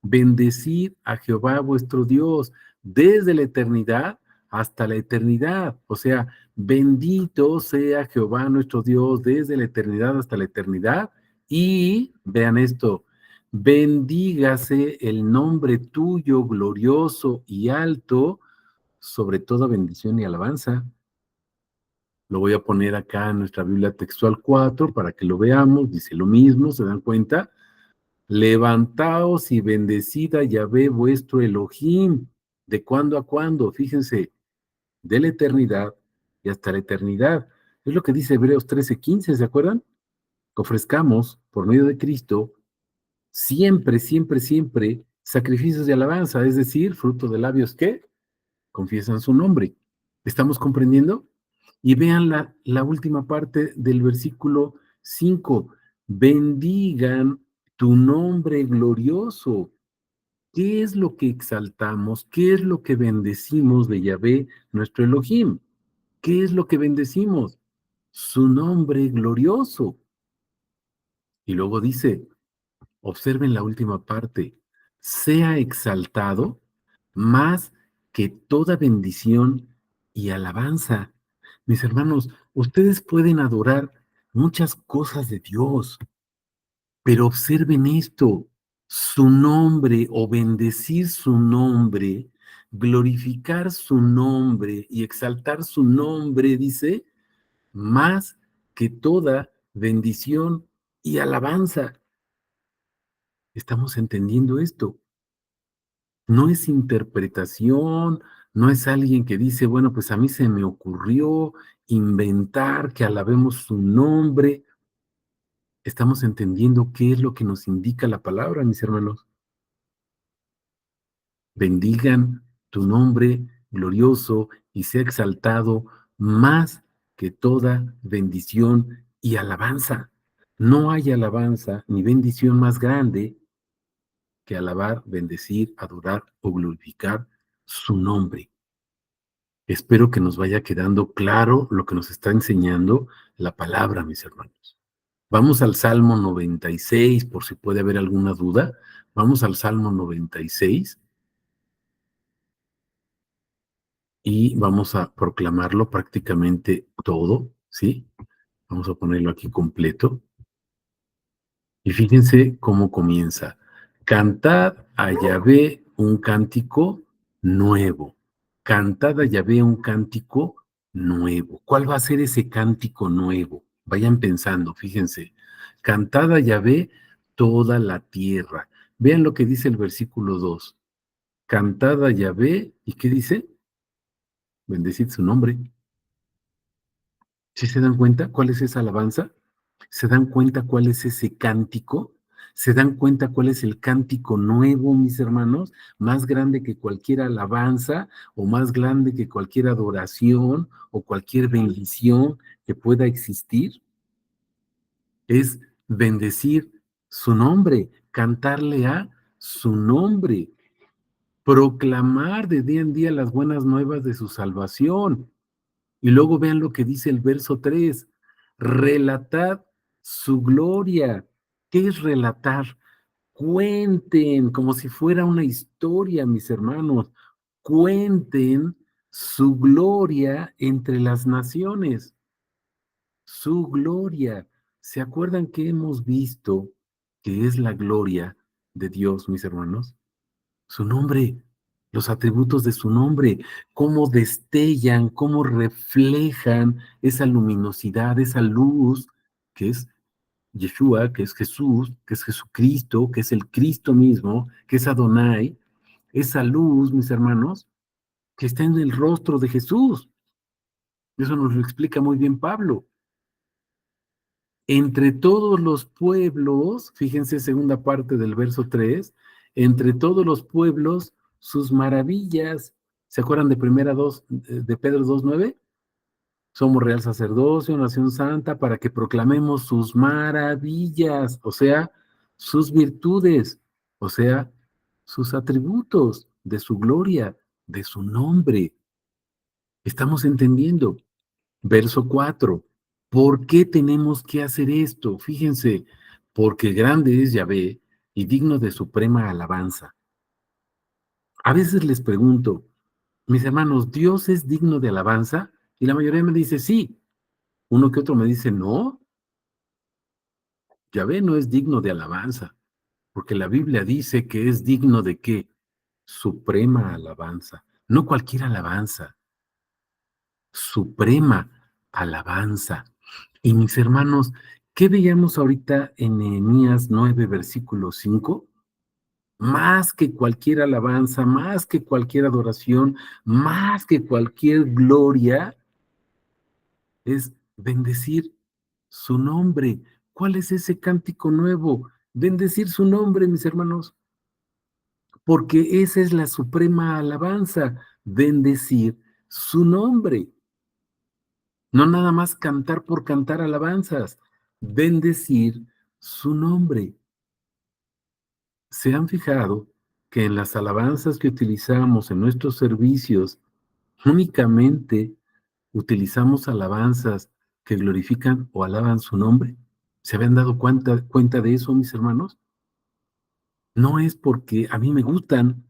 Bendecid a Jehová vuestro Dios desde la eternidad hasta la eternidad. O sea, bendito sea Jehová nuestro Dios desde la eternidad hasta la eternidad. Y vean esto, bendígase el nombre tuyo glorioso y alto sobre toda bendición y alabanza. Lo voy a poner acá en nuestra Biblia textual 4 para que lo veamos. Dice lo mismo, ¿se dan cuenta? Levantaos y bendecid a Yahvé vuestro Elohim. ¿De cuándo a cuándo? Fíjense, de la eternidad y hasta la eternidad. Es lo que dice Hebreos 13:15, ¿se acuerdan? Ofrezcamos, por medio de Cristo, siempre, siempre, siempre sacrificios de alabanza, es decir, fruto de labios que confiesan su nombre. ¿Estamos comprendiendo? Y vean la última parte del versículo 5. Bendigan tu nombre glorioso. ¿Qué es lo que exaltamos? ¿Qué es lo que bendecimos de Yahvé, nuestro Elohim? ¿Qué es lo que bendecimos? Su nombre glorioso. Y luego dice, observen la última parte, sea exaltado más que toda bendición y alabanza. Mis hermanos, ustedes pueden adorar muchas cosas de Dios, pero observen esto, su nombre o bendecir su nombre, glorificar su nombre y exaltar su nombre, dice, más que toda bendición y alabanza. ¿Estamos entendiendo esto? No es interpretación, no es alguien que dice, bueno, pues a mí se me ocurrió inventar que alabemos su nombre. Estamos entendiendo qué es lo que nos indica la palabra, mis hermanos. Bendigan tu nombre glorioso y sea exaltado más que toda bendición y alabanza. No hay alabanza ni bendición más grande que alabar, bendecir, adorar o glorificar su nombre. Espero que nos vaya quedando claro lo que nos está enseñando la palabra, mis hermanos. Vamos al Salmo 96, por si puede haber alguna duda. Vamos al Salmo 96 y vamos a proclamarlo prácticamente todo, ¿sí? Vamos a ponerlo aquí completo. Y fíjense cómo comienza. Cantad a Yahvé un cántico nuevo. Cantad a Yahvé un cántico nuevo. ¿Cuál va a ser ese cántico nuevo? Vayan pensando, fíjense. Cantad a Yahvé toda la tierra. Vean lo que dice el versículo 2. Cantad a Yahvé, ¿y qué dice? Bendecid su nombre. ¿Sí se dan cuenta cuál es esa alabanza? ¿Se dan cuenta cuál es ese cántico? ¿Se dan cuenta cuál es el cántico nuevo, mis hermanos? Más grande que cualquier alabanza o más grande que cualquier adoración o cualquier bendición que pueda existir. Es bendecir su nombre, cantarle a su nombre, proclamar de día en día las buenas nuevas de su salvación. Y luego vean lo que dice el verso 3: relatad su gloria. ¿Qué es relatar? Cuenten como si fuera una historia, mis hermanos. Cuenten su gloria entre las naciones, su gloria. ¿Se acuerdan que hemos visto que es la gloria de Dios, mis hermanos? Su nombre, los atributos de su nombre, cómo destellan, cómo reflejan esa luminosidad, esa luz que es Yeshua, que es Jesús, que es Jesucristo, que es el Cristo mismo, que es Adonai, esa luz, mis hermanos, que está en el rostro de Jesús. Eso nos lo explica muy bien Pablo. Entre todos los pueblos, fíjense segunda parte del verso 3, entre todos los pueblos, sus maravillas. ¿Se acuerdan de primera 2, de Pedro 2:9? Somos real sacerdocio, nación santa, para que proclamemos sus maravillas, o sea, sus virtudes, o sea, sus atributos de su gloria, de su nombre. ¿Estamos entendiendo? Verso 4. ¿Por qué tenemos que hacer esto? Fíjense, porque grande es Yahvé y digno de suprema alabanza. A veces les pregunto, mis hermanos, ¿Dios es digno de alabanza? Y la mayoría me dice sí. Uno que otro me dice no, Yahvé no es digno de alabanza, porque la Biblia dice que es digno de qué? Suprema alabanza. No cualquier alabanza, suprema alabanza. Y mis hermanos, ¿qué veíamos ahorita en Nehemías 9, versículo 5? Más que cualquier alabanza, más que cualquier adoración, más que cualquier gloria, es bendecir su nombre. ¿Cuál es ese cántico nuevo? Bendecir su nombre, mis hermanos, porque esa es la suprema alabanza, bendecir su nombre. No nada más cantar por cantar alabanzas, bendecir su nombre. ¿Se han fijado que en las alabanzas que utilizamos en nuestros servicios únicamente utilizamos alabanzas que glorifican o alaban su nombre? ¿Se habían dado cuenta de eso, mis hermanos? No es porque a mí me gustan,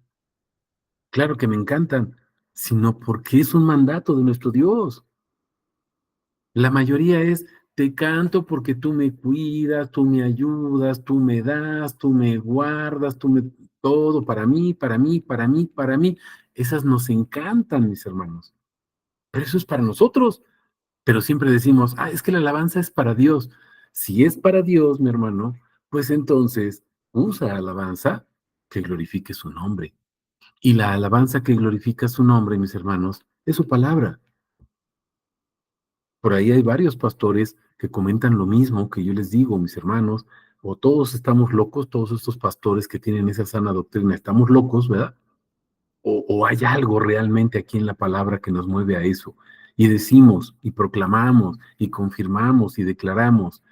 claro que me encantan, sino porque es un mandato de nuestro Dios. La mayoría es, te canto porque tú me cuidas, tú me ayudas, tú me das, tú me guardas, tú me... Todo para mí, para mí, para mí, para mí. Esas nos encantan, mis hermanos. Pero eso es para nosotros. Pero siempre decimos, ah, es que la alabanza es para Dios. Si es para Dios, mi hermano, pues entonces usa alabanza que glorifique su nombre. Y la alabanza que glorifica su nombre, mis hermanos, es su palabra. Por ahí hay varios pastores que comentan lo mismo que yo les digo, mis hermanos, o todos estamos locos, todos estos pastores que tienen esa sana doctrina, estamos locos, ¿verdad? O hay algo realmente aquí en la palabra que nos mueve a eso. Y decimos, y proclamamos, y confirmamos, y declaramos,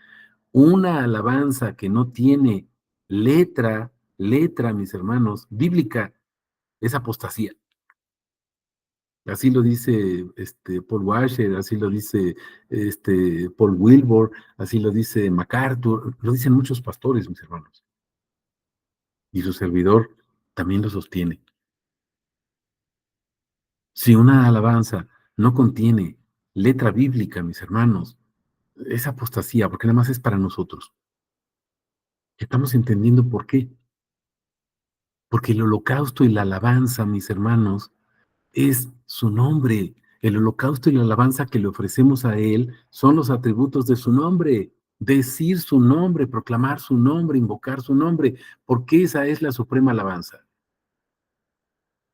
una alabanza que no tiene letra, mis hermanos, bíblica, es apostasía. Así lo dice Paul Washer, así lo dice Paul Wilbur, así lo dice MacArthur, lo dicen muchos pastores, mis hermanos. Y su servidor también lo sostiene. Si una alabanza no contiene letra bíblica, mis hermanos, es apostasía, porque nada más es para nosotros. Estamos entendiendo por qué. Porque el holocausto y la alabanza, mis hermanos, es su nombre. El holocausto y la alabanza que le ofrecemos a Él son los atributos de su nombre. Decir su nombre, proclamar su nombre, invocar su nombre, porque esa es la suprema alabanza.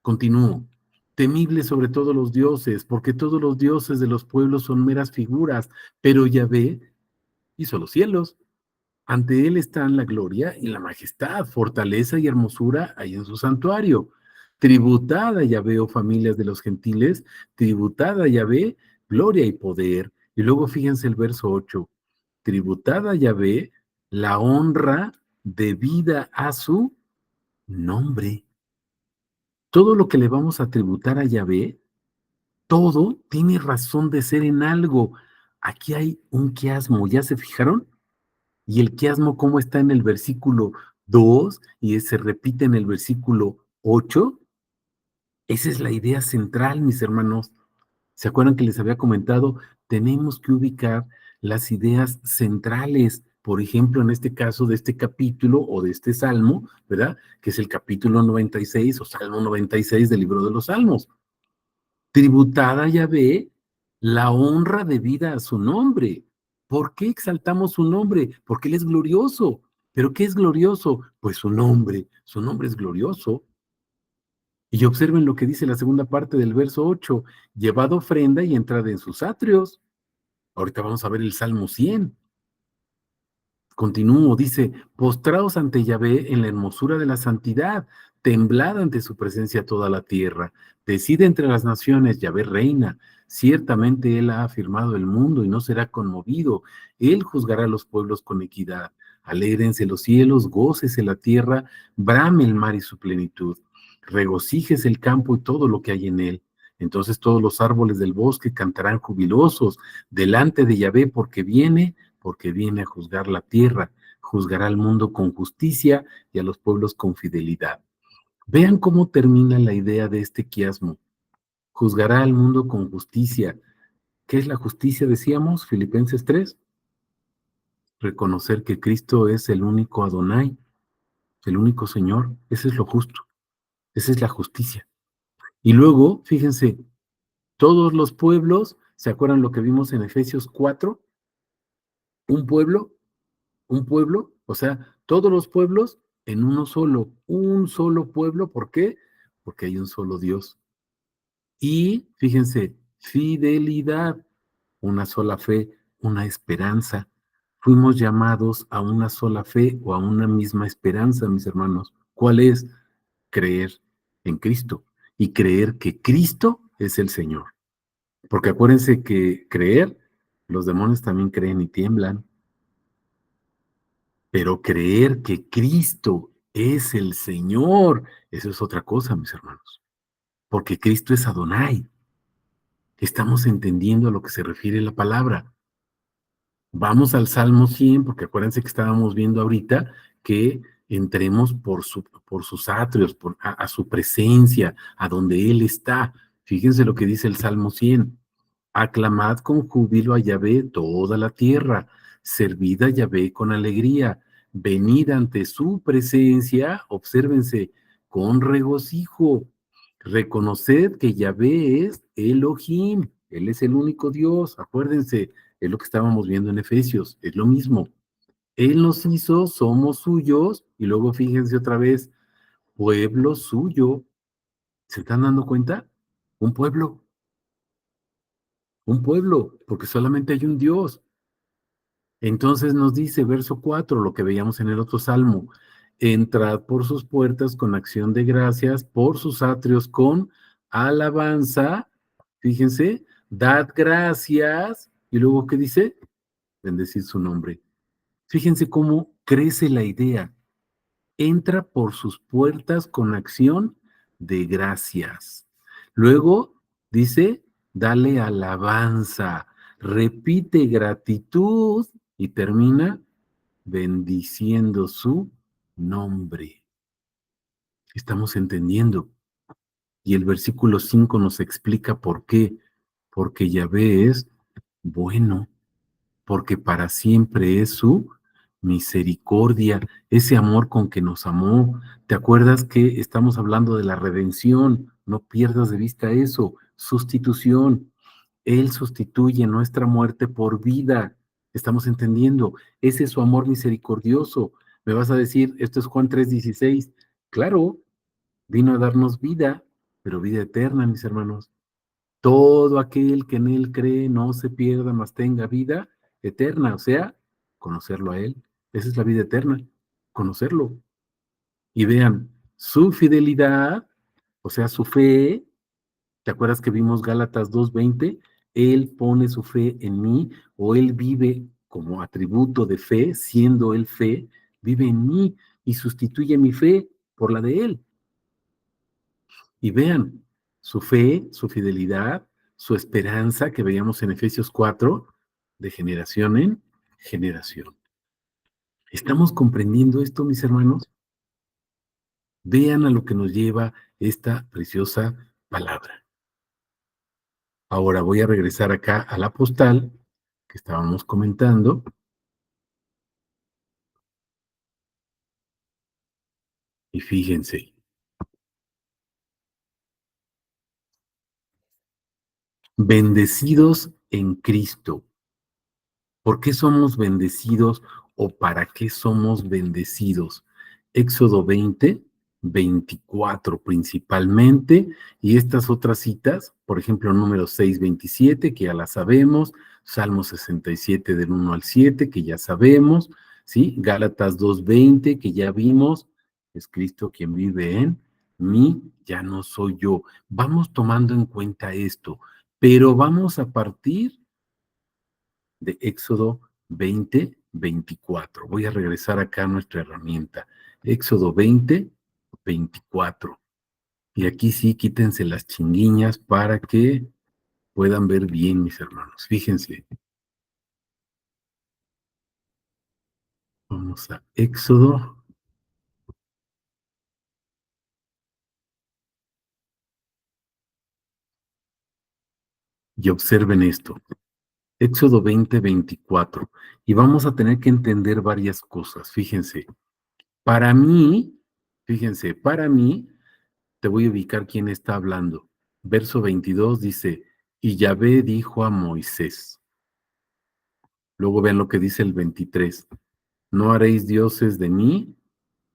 Continúo. Temible sobre todos los dioses, porque todos los dioses de los pueblos son meras figuras, pero Yahvé hizo los cielos. Ante él están la gloria y la majestad, fortaleza y hermosura hay en su santuario. Tributad a Yahvé, oh familias de los gentiles, tributad a Yahvé, gloria y poder. Y luego fíjense el verso 8, tributad a Yahvé la honra debida a su nombre. Todo lo que le vamos a tributar a Yahvé, todo tiene razón de ser en algo. Aquí hay un quiasmo, ¿ya se fijaron? Y el quiasmo, ¿cómo está en el versículo 2 y se repite en el versículo 8? Esa es la idea central, mis hermanos. ¿Se acuerdan que les había comentado? Tenemos que ubicar las ideas centrales. Por ejemplo, en este caso de este capítulo o de este salmo, ¿verdad? Que es el capítulo 96 o salmo 96 del libro de los salmos. Tributada Yahvé la honra debida a su nombre. ¿Por qué exaltamos su nombre? Porque Él es glorioso. ¿Pero qué es glorioso? Pues su nombre es glorioso. Y observen lo que dice la segunda parte del verso 8, llevad ofrenda y entrad en sus atrios. Ahorita vamos a ver el Salmo 100. Continúo, dice, postraos ante Yahvé en la hermosura de la santidad, temblad ante su presencia toda la tierra, decide entre las naciones, Yahvé reina, ciertamente Él ha afirmado el mundo y no será conmovido, Él juzgará a los pueblos con equidad, alégrense los cielos, gócese la tierra, brame el mar y su plenitud, regocíjese el campo y todo lo que hay en él. Entonces todos los árboles del bosque cantarán jubilosos delante de Yahvé porque viene a juzgar la tierra, juzgará al mundo con justicia y a los pueblos con fidelidad. Vean cómo termina la idea de este quiasmo. Juzgará al mundo con justicia. ¿Qué es la justicia? Decíamos, Filipenses 3. Reconocer que Cristo es el único Adonai, el único Señor. Ese es lo justo. Esa es la justicia. Y luego, fíjense, todos los pueblos, ¿se acuerdan lo que vimos en Efesios 4? Un pueblo, o sea, todos los pueblos en uno solo, un solo pueblo. ¿Por qué? Porque hay un solo Dios. Y fíjense, fidelidad, una sola fe, una esperanza. Fuimos llamados a una sola fe o a una misma esperanza, mis hermanos. ¿Cuál es? Creer en Cristo y creer que Cristo es el Señor. Porque acuérdense que creer, los demonios también creen y tiemblan. Pero creer que Cristo es el Señor, eso es otra cosa, mis hermanos. Porque Cristo es Adonai. Estamos entendiendo a lo que se refiere la palabra. Vamos al Salmo 100, porque acuérdense que estábamos viendo ahorita que entremos por sus atrios, a su presencia, a donde Él está. Fíjense lo que dice el Salmo 100. Aclamad con júbilo a Yahvé toda la tierra, servid a Yahvé con alegría, venid ante su presencia, obsérvense, con regocijo. Reconoced que Yahvé es Elohim, Él es el único Dios, acuérdense, es lo que estábamos viendo en Efesios, es lo mismo. Él nos hizo, somos suyos, y luego fíjense otra vez, pueblo suyo. ¿Se están dando cuenta? Un pueblo, porque solamente hay un Dios. Entonces nos dice, verso 4, lo que veíamos en el otro salmo, entrad por sus puertas con acción de gracias, por sus atrios con alabanza, fíjense, dad gracias, y luego, ¿qué dice? Bendecid su nombre. Fíjense cómo crece la idea. Entra por sus puertas con acción de gracias. Luego dice, dale alabanza, repite gratitud y termina bendiciendo su nombre. Estamos entendiendo. Y el versículo 5 nos explica por qué. Porque Yahvé es bueno, porque para siempre es su misericordia, ese amor con que nos amó. ¿Te acuerdas que estamos hablando de la redención? No pierdas de vista eso. Sustitución. Él sustituye nuestra muerte por vida. Estamos entendiendo. Ese es su amor misericordioso. Me vas a decir, esto es Juan 3:16. Claro, vino a darnos vida, pero vida eterna, mis hermanos. Todo aquel que en él cree no se pierda, mas tenga vida eterna, o sea, conocerlo a Él. Esa es la vida eterna, conocerlo. Y vean, su fidelidad, o sea, su fe. ¿Te acuerdas que vimos Gálatas 2:20? Él pone su fe en mí, o Él vive como atributo de fe, siendo Él fe, vive en mí y sustituye mi fe por la de Él. Y vean, su fe, su fidelidad, su esperanza que veíamos en Efesios 4, de generación en generación. ¿Estamos comprendiendo esto, mis hermanos? Vean a lo que nos lleva esta preciosa palabra. Ahora voy a regresar acá a la postal que estábamos comentando y fíjense, bendecidos en Cristo. ¿Por qué somos bendecidos o para qué somos bendecidos? Éxodo 20:24 principalmente, y estas otras citas, por ejemplo, número 6:27, que ya la sabemos, Salmo 67 del 1 al 7, que ya sabemos, ¿sí? Gálatas 2:20, que ya vimos, es Cristo quien vive en mí, ya no soy yo. Vamos tomando en cuenta esto, pero vamos a partir de Éxodo 20:24. Voy a regresar acá a nuestra herramienta. Éxodo 20:24. Y aquí sí, quítense las chinguiñas para que puedan ver bien, mis hermanos. Fíjense, vamos a Éxodo y observen esto. Éxodo 20:24. Y vamos a tener que entender varias cosas. Fíjense, para mí, fíjense, para mí, te voy a ubicar quién está hablando. Verso 22 dice, y Yahvé dijo a Moisés. Luego vean lo que dice el 23. No haréis dioses de mí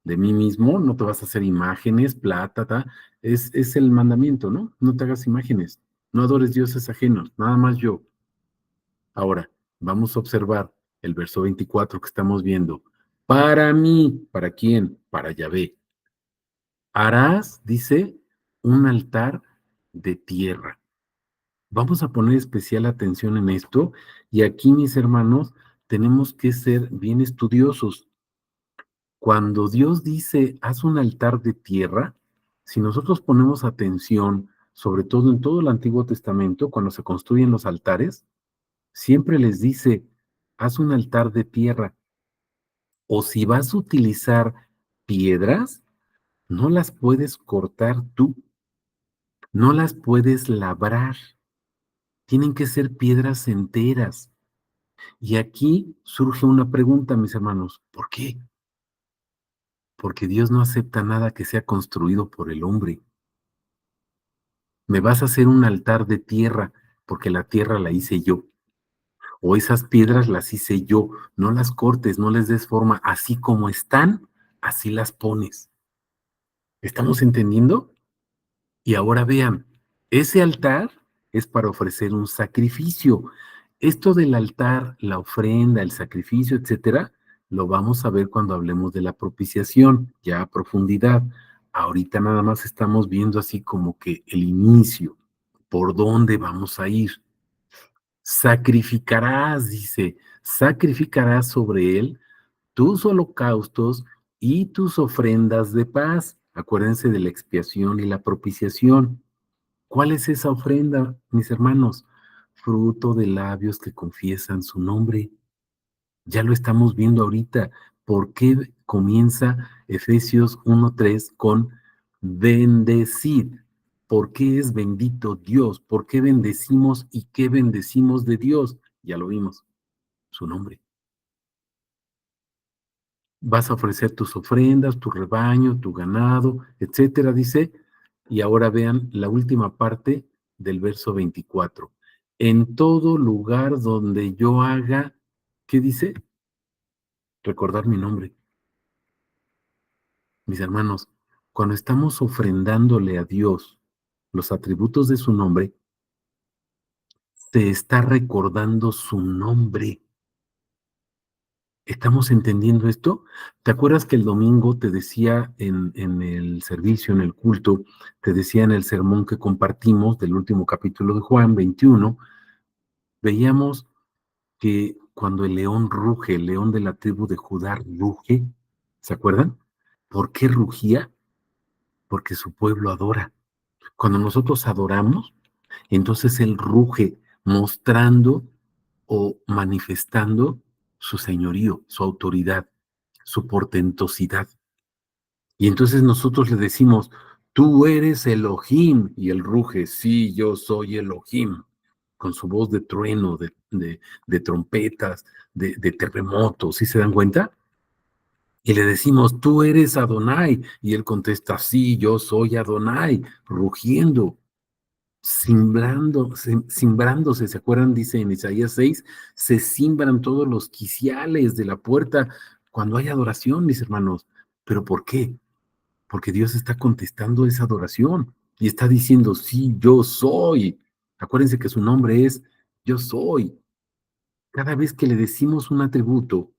mismo, no te vas a hacer imágenes, plata, es el mandamiento, ¿no? No te hagas imágenes, no adores dioses ajenos, nada más yo. Ahora, vamos a observar el verso 24 que estamos viendo. Para mí, ¿para quién? Para Yahvé. Harás, dice, un altar de tierra. Vamos a poner especial atención en esto y aquí, mis hermanos, tenemos que ser bien estudiosos. Cuando Dios dice, haz un altar de tierra, si nosotros ponemos atención, sobre todo en todo el Antiguo Testamento, cuando se construyen los altares, siempre les dice, haz un altar de tierra. O si vas a utilizar piedras, no las puedes cortar tú, no las puedes labrar, tienen que ser piedras enteras. Y aquí surge una pregunta, mis hermanos, ¿por qué? Porque Dios no acepta nada que sea construido por el hombre. Me vas a hacer un altar de tierra, porque la tierra la hice yo. O esas piedras las hice yo. No las cortes, no les des forma. Así como están, así las pones. ¿Estamos entendiendo? Y ahora vean, ese altar es para ofrecer un sacrificio. Esto del altar, la ofrenda, el sacrificio, etcétera, lo vamos a ver cuando hablemos de la propiciación, ya a profundidad. Ahorita nada más estamos viendo así como que el inicio, por dónde vamos a ir. Sacrificarás, dice, sacrificarás sobre él tus holocaustos y tus ofrendas de paz. Acuérdense de la expiación y la propiciación. ¿Cuál es esa ofrenda, mis hermanos? Fruto de labios que confiesan su nombre. Ya lo estamos viendo ahorita. ¿Por qué comienza Efesios 1:3 con bendecid? ¿Por qué es bendito Dios? ¿Por qué bendecimos y qué bendecimos de Dios? Ya lo vimos, su nombre. Vas a ofrecer tus ofrendas, tu rebaño, tu ganado, etcétera, dice. Y ahora vean la última parte del verso 24. En todo lugar donde yo haga, ¿qué dice? Recordar mi nombre. Mis hermanos, cuando estamos ofrendándole a Dios los atributos de su nombre, te está recordando su nombre. ¿Estamos entendiendo esto? ¿Te acuerdas que el domingo te decía en el servicio, en el culto, te decía en el sermón que compartimos del último capítulo de Juan 21, veíamos que cuando el león ruge, el león de la tribu de Judá ruge, ¿se acuerdan? ¿Por qué rugía? Porque su pueblo adora. Cuando nosotros adoramos, entonces él ruge mostrando o manifestando su señorío, su autoridad, su portentosidad. Y entonces nosotros le decimos, tú eres Elohim, y él ruge, sí, yo soy Elohim, con su voz de trueno, de trompetas, de terremotos, ¿sí se dan cuenta? Y le decimos, tú eres Adonai, y él contesta, sí, yo soy Adonai, rugiendo, cimbrándose, ¿se acuerdan? Dice en Isaías 6, se cimbran todos los quiciales de la puerta cuando hay adoración, mis hermanos. ¿Pero por qué? Porque Dios está contestando esa adoración y está diciendo, sí, yo soy. Acuérdense que su nombre es yo soy. Cada vez que le decimos un atributo,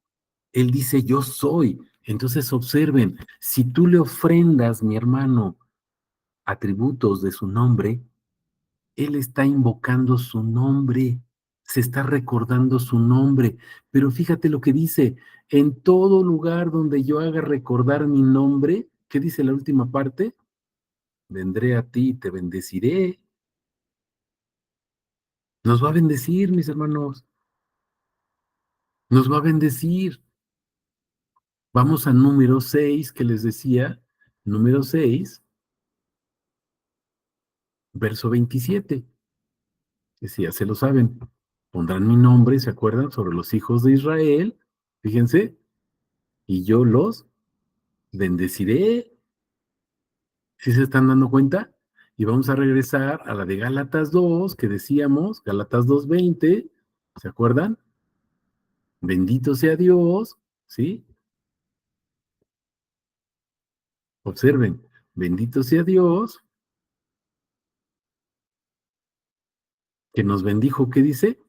Él dice yo soy. Entonces observen, si tú le ofrendas, mi hermano, atributos de su nombre, Él está invocando su nombre, se está recordando su nombre. Pero fíjate lo que dice, en todo lugar donde yo haga recordar mi nombre, ¿qué dice la última parte? Vendré a ti y te bendeciré. Nos va a bendecir, mis hermanos. Nos va a bendecir. Vamos a número 6 que les decía. Número 6, verso 27. Decía, se lo saben. Pondrán mi nombre, ¿se acuerdan? Sobre los hijos de Israel. Fíjense. Y yo los bendeciré. ¿Sí se están dando cuenta? Y vamos a regresar a la de Gálatas 2, que decíamos, Gálatas 2:20. ¿Se acuerdan? Bendito sea Dios, ¿sí? Observen, bendito sea Dios, que nos bendijo, ¿qué dice?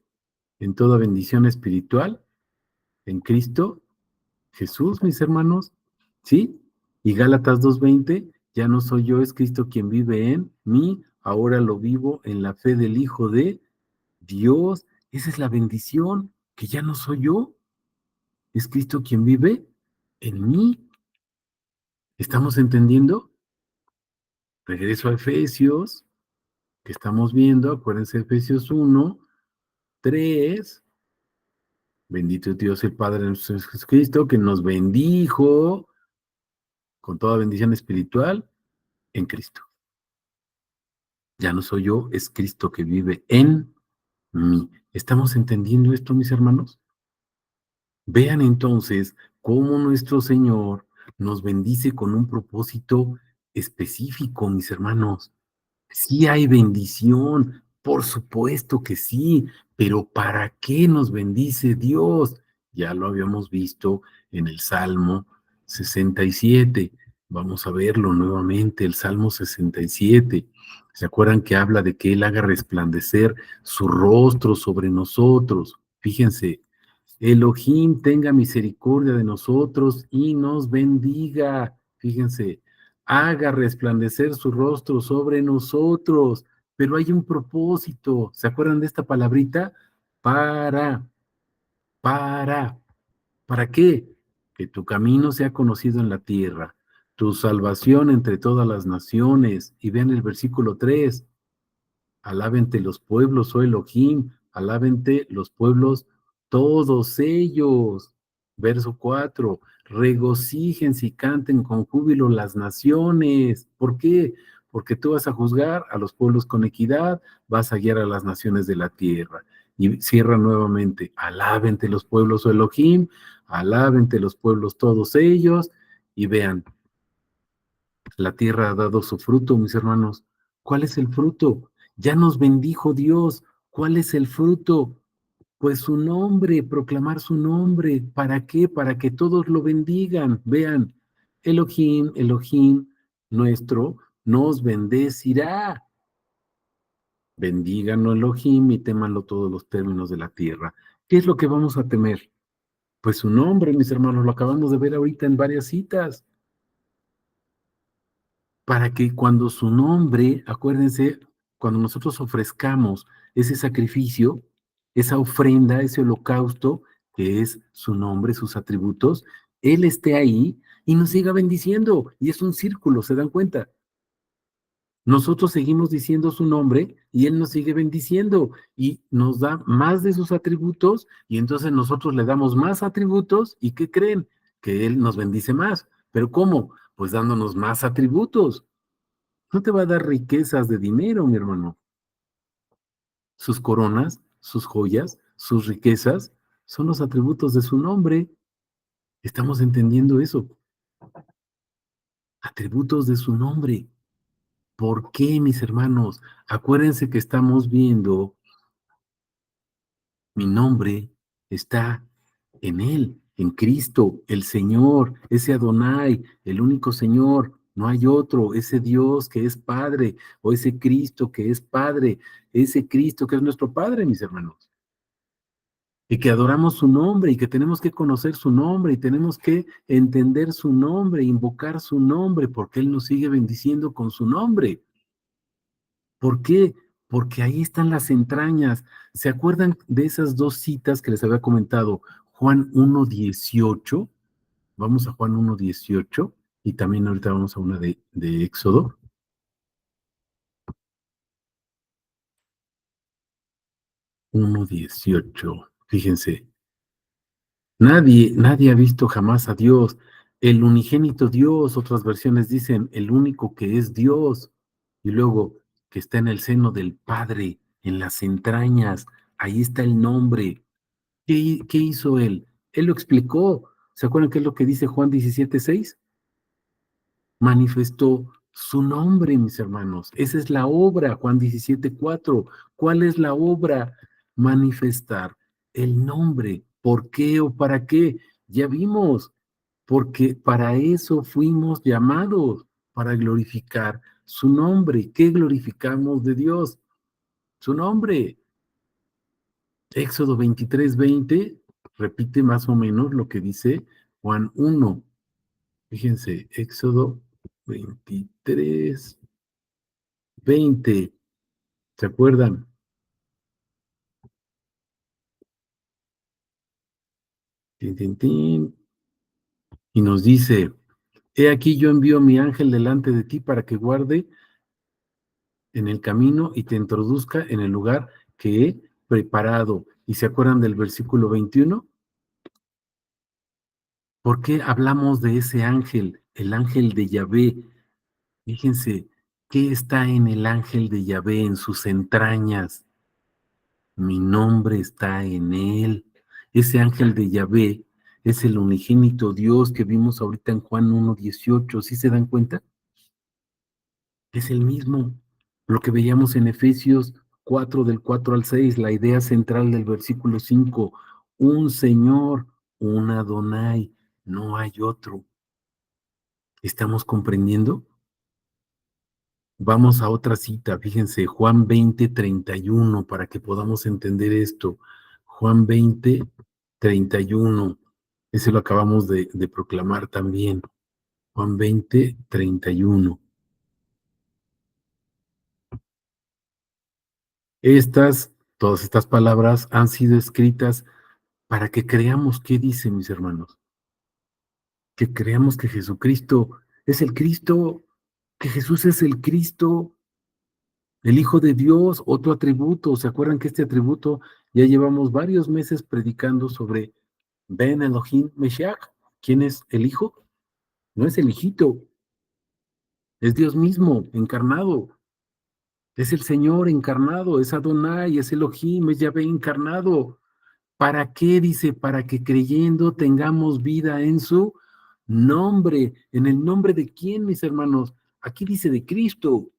En toda bendición espiritual, en Cristo Jesús, mis hermanos, ¿sí? Y Gálatas 2:20, ya no soy yo, es Cristo quien vive en mí, ahora lo vivo en la fe del Hijo de Dios. Esa es la bendición, que ya no soy yo, es Cristo quien vive en mí. ¿Estamos entendiendo? Regreso a Efesios, que estamos viendo, acuérdense, Efesios 1:3. Bendito Dios el Padre de nuestro Jesucristo, que nos bendijo con toda bendición espiritual en Cristo. Ya no soy yo, es Cristo que vive en mí. ¿Estamos entendiendo esto, mis hermanos? Vean entonces cómo nuestro Señor nos bendice con un propósito específico, mis hermanos. Sí hay bendición, por supuesto que sí, pero ¿para qué nos bendice Dios? Ya lo habíamos visto en el Salmo 67. Vamos a verlo nuevamente, el Salmo 67. ¿Se acuerdan que habla de que Él haga resplandecer su rostro sobre nosotros? Fíjense, Elohim tenga misericordia de nosotros y nos bendiga. Fíjense, haga resplandecer su rostro sobre nosotros, pero hay un propósito. ¿Se acuerdan de esta palabrita? Para, para. ¿Para qué? Que tu camino sea conocido en la tierra, tu salvación entre todas las naciones. Y vean el versículo 3. Alábente los pueblos, oh Elohim, alábente los pueblos, todos ellos. Verso 4, regocíjense y canten con júbilo las naciones. ¿Por qué? Porque tú vas a juzgar a los pueblos con equidad, vas a guiar a las naciones de la tierra. Y cierra nuevamente, alábente los pueblos, oh Elohim, alábente los pueblos todos ellos, y vean, la tierra ha dado su fruto, mis hermanos. ¿Cuál es el fruto? Ya nos bendijo Dios. ¿Cuál es el fruto? Pues su nombre, proclamar su nombre. ¿Para qué? Para que todos lo bendigan. Vean, Elohim, Elohim, nuestro, nos bendecirá. Bendíganlo Elohim y témanlo todos los términos de la tierra. ¿Qué es lo que vamos a temer? Pues su nombre, mis hermanos, lo acabamos de ver ahorita en varias citas, para que cuando su nombre, acuérdense, cuando nosotros ofrezcamos ese sacrificio, esa ofrenda, ese holocausto, que es su nombre, sus atributos, Él esté ahí y nos siga bendiciendo. Y es un círculo, ¿se dan cuenta? Nosotros seguimos diciendo su nombre y Él nos sigue bendiciendo y nos da más de sus atributos y entonces nosotros le damos más atributos y ¿qué creen? Que Él nos bendice más. ¿Pero cómo? Pues dándonos más atributos. No te va a dar riquezas de dinero, mi hermano. Sus coronas, sus joyas, sus riquezas son los atributos de su nombre. Estamos entendiendo eso. Atributos de su nombre. ¿Por qué, mis hermanos? Acuérdense que estamos viendo mi nombre está en Él, en Cristo, el Señor, ese Adonai, el único Señor. No hay otro, ese Dios que es Padre, o ese Cristo que es Padre, ese Cristo que es nuestro Padre, mis hermanos. Y que adoramos su nombre y que tenemos que conocer su nombre y tenemos que entender su nombre, invocar su nombre, porque Él nos sigue bendiciendo con su nombre. ¿Por qué? Porque ahí están las entrañas. ¿Se acuerdan de esas dos citas que les había comentado? Juan 1:18. Vamos a Juan 1:18 y también ahorita vamos a una de Éxodo. 1:18. Fíjense, nadie ha visto jamás a Dios. El unigénito Dios, otras versiones dicen el único que es Dios. Y luego que está en el seno del Padre, en las entrañas. Ahí está el nombre. ¿Qué hizo él? Él lo explicó. ¿Se acuerdan qué es lo que dice Juan 17:6? Manifestó su nombre, mis hermanos. Esa es la obra, Juan 17:4. ¿Cuál es la obra? Manifestar el nombre. ¿Por qué o para qué? Ya vimos, porque para eso fuimos llamados, para glorificar su nombre. ¿Qué glorificamos de Dios? Su nombre. Éxodo 23:20 repite más o menos lo que dice Juan 1. Fíjense, Éxodo 23:20. ¿Se acuerdan? Tin, tin, tin. Y nos dice, he aquí yo envío mi ángel delante de ti para que guarde en el camino y te introduzca en el lugar que he preparado. ¿Y se acuerdan del versículo 21? ¿Por qué hablamos de ese ángel, el ángel de Yahvé? Fíjense, ¿qué está en el ángel de Yahvé, en sus entrañas? Mi nombre está en él. Ese ángel de Yahvé es el unigénito Dios que vimos ahorita en Juan 1:18. ¿Sí se dan cuenta? Es el mismo. Lo que veíamos en Efesios 4, del 4 al 6, la idea central del versículo 5. Un Señor, un Adonai, no hay otro. ¿Estamos comprendiendo? Vamos a otra cita, fíjense, Juan 20:31, para que podamos entender esto. Juan 20:31, ese lo acabamos de proclamar también. Juan 20:31. Todas estas palabras han sido escritas para que creamos qué dice, mis hermanos, que creamos que Jesucristo es el Cristo, que Jesús es el Cristo, el Hijo de Dios, otro atributo. ¿Se acuerdan que este atributo ya llevamos varios meses predicando sobre Ben Elohim Meshiach? ¿Quién es el Hijo? No es el hijito, es Dios mismo encarnado. Es el Señor encarnado, es Adonai, es Elohim, es Yahvé encarnado. ¿Para qué? Dice, para que creyendo tengamos vida en su nombre. ¿En el nombre de quién, mis hermanos? Aquí dice de Cristo.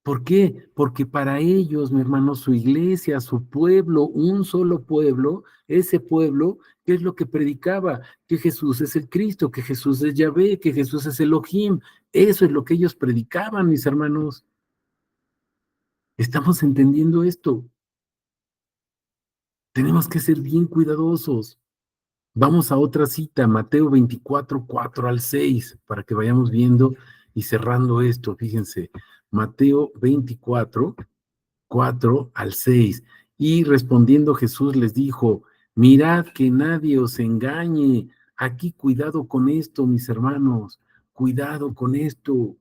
¿Por qué? Porque para ellos, mi hermano, su iglesia, su pueblo, un solo pueblo, ese pueblo, ¿qué es lo que predicaba? Que Jesús es el Cristo, que Jesús es Yahvé, que Jesús es Elohim. Eso es lo que ellos predicaban, mis hermanos. ¿Estamos entendiendo esto? Tenemos que ser bien cuidadosos. Vamos a otra cita, Mateo 24, 4 al 6, para que vayamos viendo y cerrando esto. Fíjense, Mateo 24, 4 al 6. Y respondiendo Jesús les dijo, mirad que nadie os engañe. Aquí cuidado con esto, mis hermanos, cuidado con esto,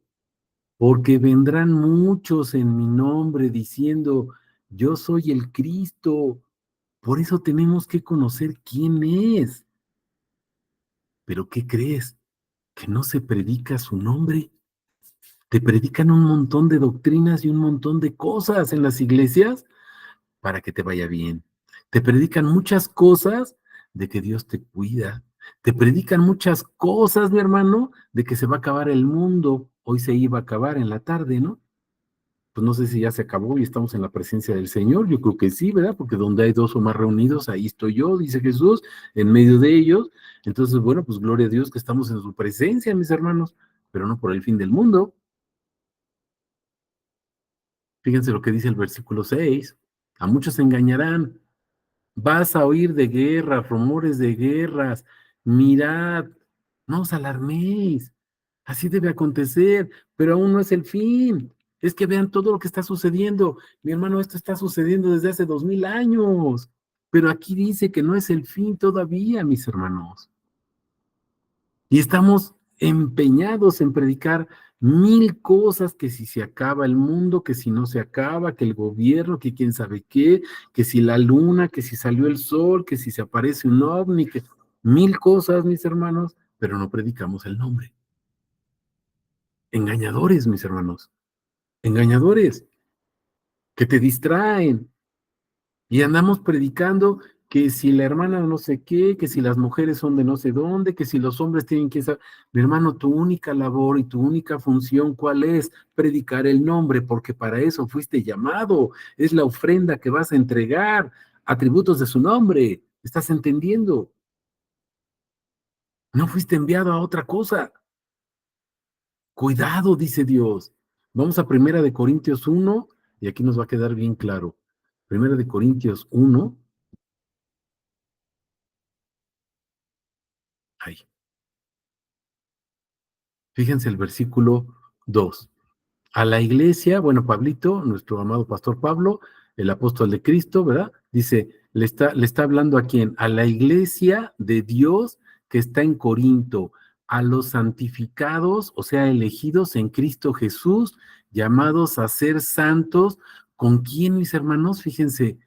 porque vendrán muchos en mi nombre diciendo, yo soy el Cristo. Por eso tenemos que conocer quién es. Pero ¿qué crees? Que no se predica su nombre. Te predican un montón de doctrinas y un montón de cosas en las iglesias para que te vaya bien. Te predican muchas cosas de que Dios te cuida. Te predican muchas cosas, mi hermano, de que se va a acabar el mundo. Hoy se iba a acabar en la tarde, ¿no? Pues no sé si ya se acabó y estamos en la presencia del Señor. Yo creo que sí, ¿verdad? Porque donde hay dos o más reunidos, ahí estoy yo, dice Jesús, en medio de ellos. Entonces, bueno, pues gloria a Dios que estamos en su presencia, mis hermanos, pero no por el fin del mundo. Fíjense lo que dice el versículo 6. A muchos se engañarán. Vas a oír de guerras, rumores de guerras. Mirad, no os alarméis. Así debe acontecer, pero aún no es el fin. Es que vean todo lo que está sucediendo. Mi hermano, esto está sucediendo desde hace 2000 años. Pero aquí dice que no es el fin todavía, mis hermanos. Y estamos empeñados en predicar mil cosas, que si se acaba el mundo, que si no se acaba, que el gobierno, que quién sabe qué, que si la luna, que si salió el sol, que si se aparece un ovni, que mil cosas, mis hermanos, pero no predicamos el nombre. Engañadores, mis hermanos, engañadores, que te distraen. Y andamos predicando que si la hermana no sé qué, que si las mujeres son de no sé dónde, que si los hombres tienen que saber. Mi hermano, tu única labor y tu única función, ¿cuál es? Predicar el nombre, porque para eso fuiste llamado. Es la ofrenda que vas a entregar, atributos de su nombre. ¿Estás entendiendo? No fuiste enviado a otra cosa. Cuidado, dice Dios. Vamos a Primera de Corintios 1 y aquí nos va a quedar bien claro. Primera de Corintios 1. Ahí. Fíjense el versículo 2. A la iglesia, bueno, Pablito, nuestro amado pastor Pablo, el apóstol de Cristo, ¿verdad? Dice, le está hablando a quién? A la iglesia de Dios que está en Corinto, a los santificados, o sea, elegidos en Cristo Jesús, llamados a ser santos. ¿Con quién, mis hermanos? Fíjense,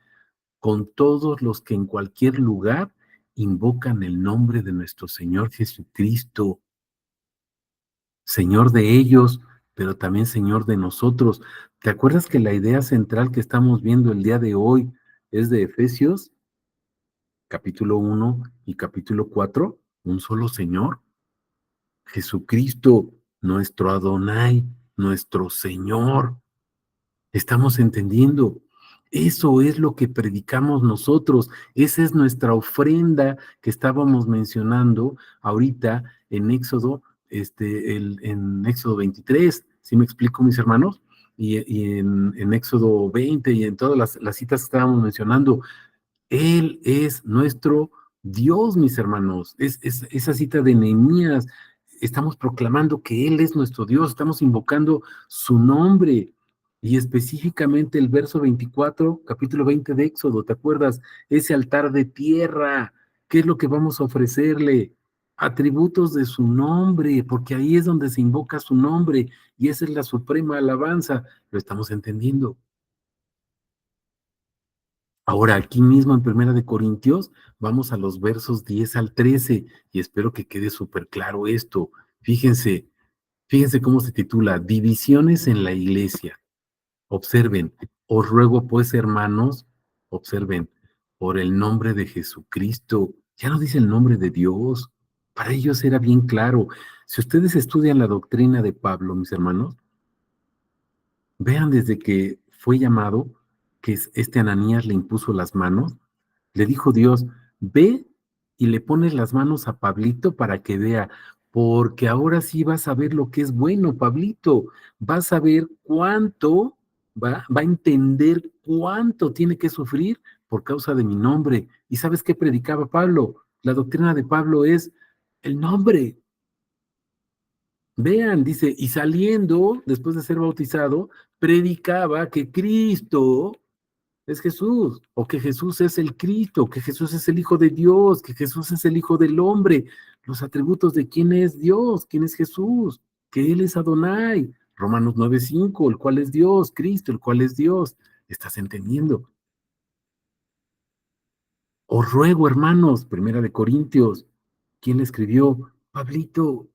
con todos los que en cualquier lugar invocan el nombre de nuestro Señor Jesucristo. Señor de ellos, pero también Señor de nosotros. ¿Te acuerdas que la idea central que estamos viendo el día de hoy es de Efesios, capítulo 1 y capítulo 4? Un solo Señor, Jesucristo, nuestro Adonai, nuestro Señor. Estamos entendiendo. Eso es lo que predicamos nosotros. Esa es nuestra ofrenda que estábamos mencionando ahorita en Éxodo, en Éxodo 23. ¿Sí me explico, mis hermanos? Y en Éxodo 20 y en todas las citas que estábamos mencionando. Él es nuestro Dios, mis hermanos. Esa cita de Nehemías, estamos proclamando que Él es nuestro Dios, estamos invocando su nombre. Y específicamente el verso 24, capítulo 20 de Éxodo, ¿te acuerdas? Ese altar de tierra, ¿qué es lo que vamos a ofrecerle? Atributos de su nombre, porque ahí es donde se invoca su nombre y esa es la suprema alabanza. Lo estamos entendiendo. Ahora, aquí mismo en Primera de Corintios, vamos a los versos 10 al 13 y espero que quede súper claro esto. Fíjense, fíjense cómo se titula, Divisiones en la Iglesia. Observen, os ruego pues, hermanos, observen, por el nombre de Jesucristo, ya no dice el nombre de Dios, para ellos era bien claro. Si ustedes estudian la doctrina de Pablo, mis hermanos, vean desde que fue llamado, que este Ananías le impuso las manos, le dijo Dios, ve y le pones las manos a Pablito para que vea, porque ahora sí vas a ver lo que es bueno, Pablito, vas a ver cuánto, va a entender cuánto tiene que sufrir por causa de mi nombre. ¿Y sabes qué predicaba Pablo? La doctrina de Pablo es el nombre. Vean, dice, y saliendo, después de ser bautizado, predicaba que Cristo es Jesús, o que Jesús es el Cristo, que Jesús es el Hijo de Dios, que Jesús es el Hijo del Hombre, los atributos de quién es Dios, quién es Jesús, que Él es Adonai, Romanos 9:5, el cual es Dios, Cristo, el cual es Dios. ¿Estás entendiendo? Os ruego, hermanos, Primera de Corintios, ¿quién le escribió? Pablito,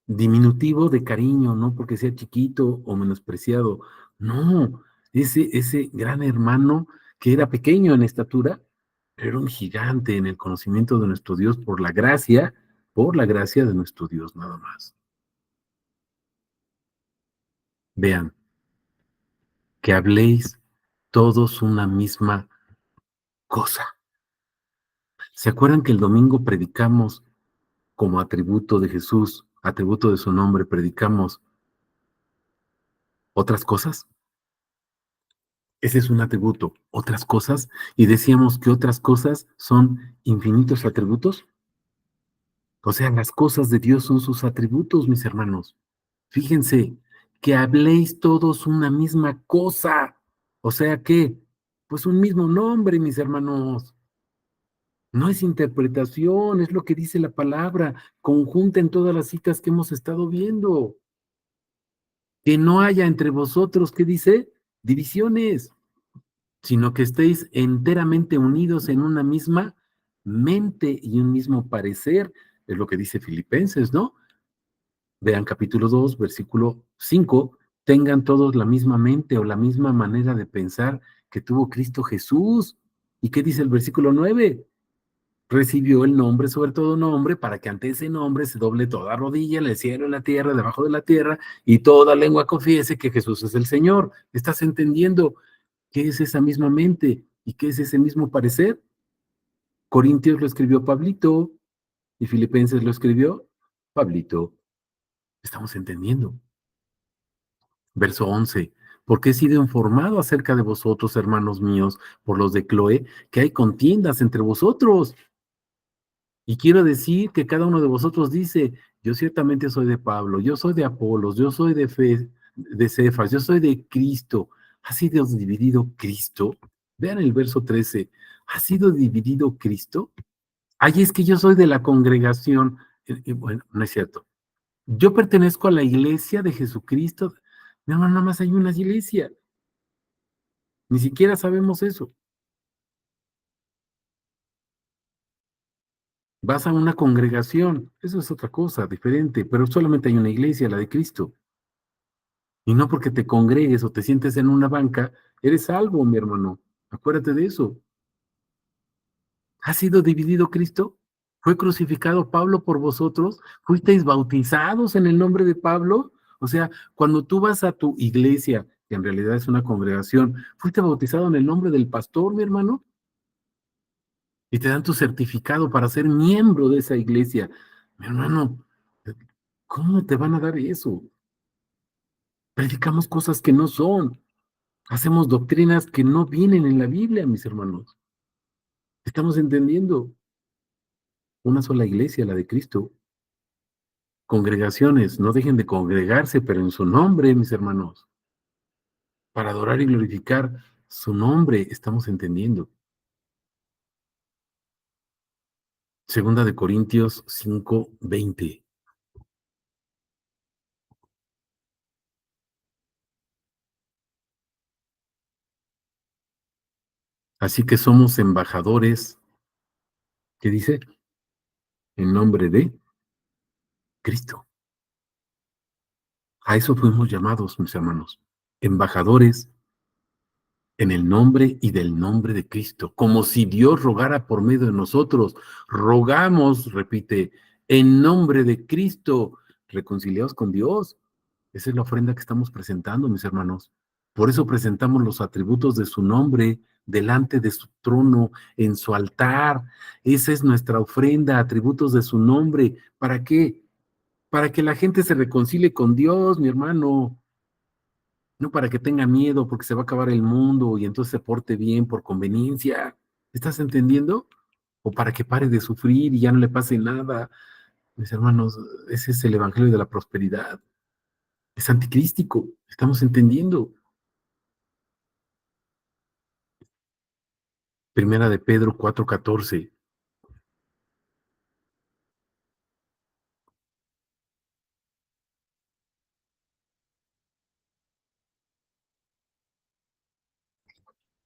diminutivo de cariño, no porque sea chiquito o menospreciado, no, ese gran hermano que era pequeño en estatura, pero era un gigante en el conocimiento de nuestro Dios por la gracia de nuestro Dios, nada más. Vean, que habléis todos una misma cosa. ¿Se acuerdan que el domingo predicamos como atributo de Jesús, atributo de su nombre, predicamos otras cosas? Ese es un atributo, otras cosas, y decíamos que otras cosas son infinitos atributos. O sea, las cosas de Dios son sus atributos, mis hermanos. Fíjense, que habléis todos una misma cosa. O sea que, pues un mismo nombre, mis hermanos. No es interpretación, es lo que dice la palabra, conjunta en todas las citas que hemos estado viendo. Que no haya entre vosotros, ¿qué dice? Divisiones, sino que estéis enteramente unidos en una misma mente y un mismo parecer, es lo que dice Filipenses, ¿no? Vean capítulo 2, versículo 5, tengan todos la misma mente o la misma manera de pensar que tuvo Cristo Jesús. ¿Y qué dice el versículo 9? Recibió el nombre sobre todo nombre para que ante ese nombre se doble toda rodilla en el cielo, en la tierra, debajo de la tierra, y toda lengua confiese que Jesús es el Señor. ¿Estás entendiendo? ¿Qué es esa misma mente? ¿Y qué es ese mismo parecer? Corintios lo escribió Pablito y Filipenses lo escribió Pablito. Estamos entendiendo. Verso 11. Porque he sido informado acerca de vosotros, hermanos míos, por los de Cloé, que hay contiendas entre vosotros. Y quiero decir que cada uno de vosotros dice, yo ciertamente soy de Pablo, yo soy de Apolos, yo soy de Fe, de Cefas, yo soy de Cristo. ¿Ha sido dividido Cristo? Vean el verso 13. ¿Ha sido dividido Cristo? Ay, es que yo soy de la congregación. Bueno, no es cierto. Yo pertenezco a la iglesia de Jesucristo. No, nada más hay una iglesia. Ni siquiera sabemos eso. Vas a una congregación, eso es otra cosa, diferente, pero solamente hay una iglesia, la de Cristo. Y no porque te congregues o te sientes en una banca, eres salvo, mi hermano. Acuérdate de eso. ¿Ha sido dividido Cristo? ¿Fue crucificado Pablo por vosotros? ¿Fuisteis bautizados en el nombre de Pablo? O sea, cuando tú vas a tu iglesia, que en realidad es una congregación, ¿fuiste bautizado en el nombre del pastor, mi hermano? Y te dan tu certificado para ser miembro de esa iglesia. Mi hermano, ¿cómo te van a dar eso? Predicamos cosas que no son. Hacemos doctrinas que no vienen en la Biblia, mis hermanos. Estamos entendiendo una sola iglesia, la de Cristo. Congregaciones, no dejen de congregarse, pero en su nombre, mis hermanos, para adorar y glorificar su nombre, estamos entendiendo. Segunda de Corintios 5:20. Así que somos embajadores, ¿qué dice? En nombre de Cristo. A eso fuimos llamados, mis hermanos. Embajadores en el nombre y del nombre de Cristo, como si Dios rogara por medio de nosotros. Rogamos, repite, en nombre de Cristo, reconciliados con Dios. Esa es la ofrenda que estamos presentando, mis hermanos. Por eso presentamos los atributos de su nombre delante de su trono, en su altar. Esa es nuestra ofrenda, atributos de su nombre. ¿Para qué? Para que la gente se reconcilie con Dios, mi hermano. no para que tenga miedo porque se va a acabar el mundo y entonces se porte bien por conveniencia. ¿Estás entendiendo? O para que pare de sufrir y ya no le pase nada. Mis hermanos, ese es el evangelio de la prosperidad. Es anticrístico. ¿Estamos entendiendo? Primera de Pedro 4:14.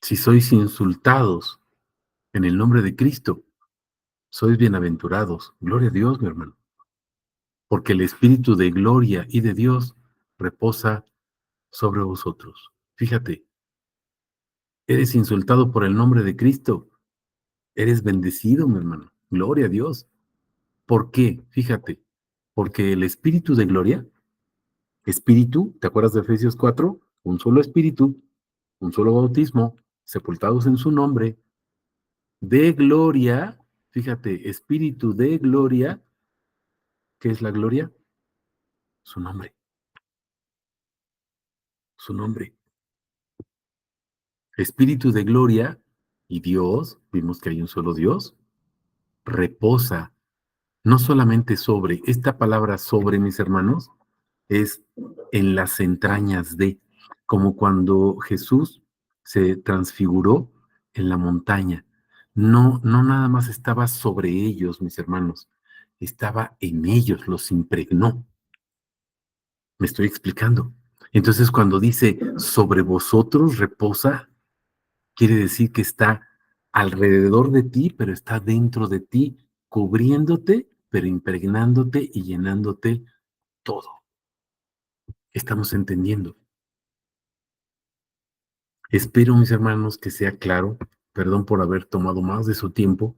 Si sois insultados en el nombre de Cristo, sois bienaventurados. Gloria a Dios, mi hermano. Porque el Espíritu de gloria y de Dios reposa sobre vosotros. Fíjate, eres insultado por el nombre de Cristo. Eres bendecido, mi hermano. Gloria a Dios. ¿Por qué? Fíjate, porque el Espíritu de gloria, Espíritu, ¿te acuerdas de Efesios 4? Un solo Espíritu, un solo bautismo, sepultados en su nombre, de gloria, fíjate, Espíritu de gloria, ¿qué es la gloria? Su nombre, su nombre. Espíritu de gloria y Dios, vimos que hay un solo Dios, reposa no solamente sobre, esta palabra sobre, mis hermanos, es en las entrañas de, como cuando Jesús se transfiguró en la montaña. No, no nada más estaba sobre ellos, mis hermanos, estaba en ellos, los impregnó. Me estoy explicando. Entonces, cuando dice sobre vosotros reposa, quiere decir que está alrededor de ti, pero está dentro de ti, cubriéndote, pero impregnándote y llenándote todo. Estamos entendiendo. Espero, mis hermanos, que sea claro. Perdón por haber tomado más de su tiempo,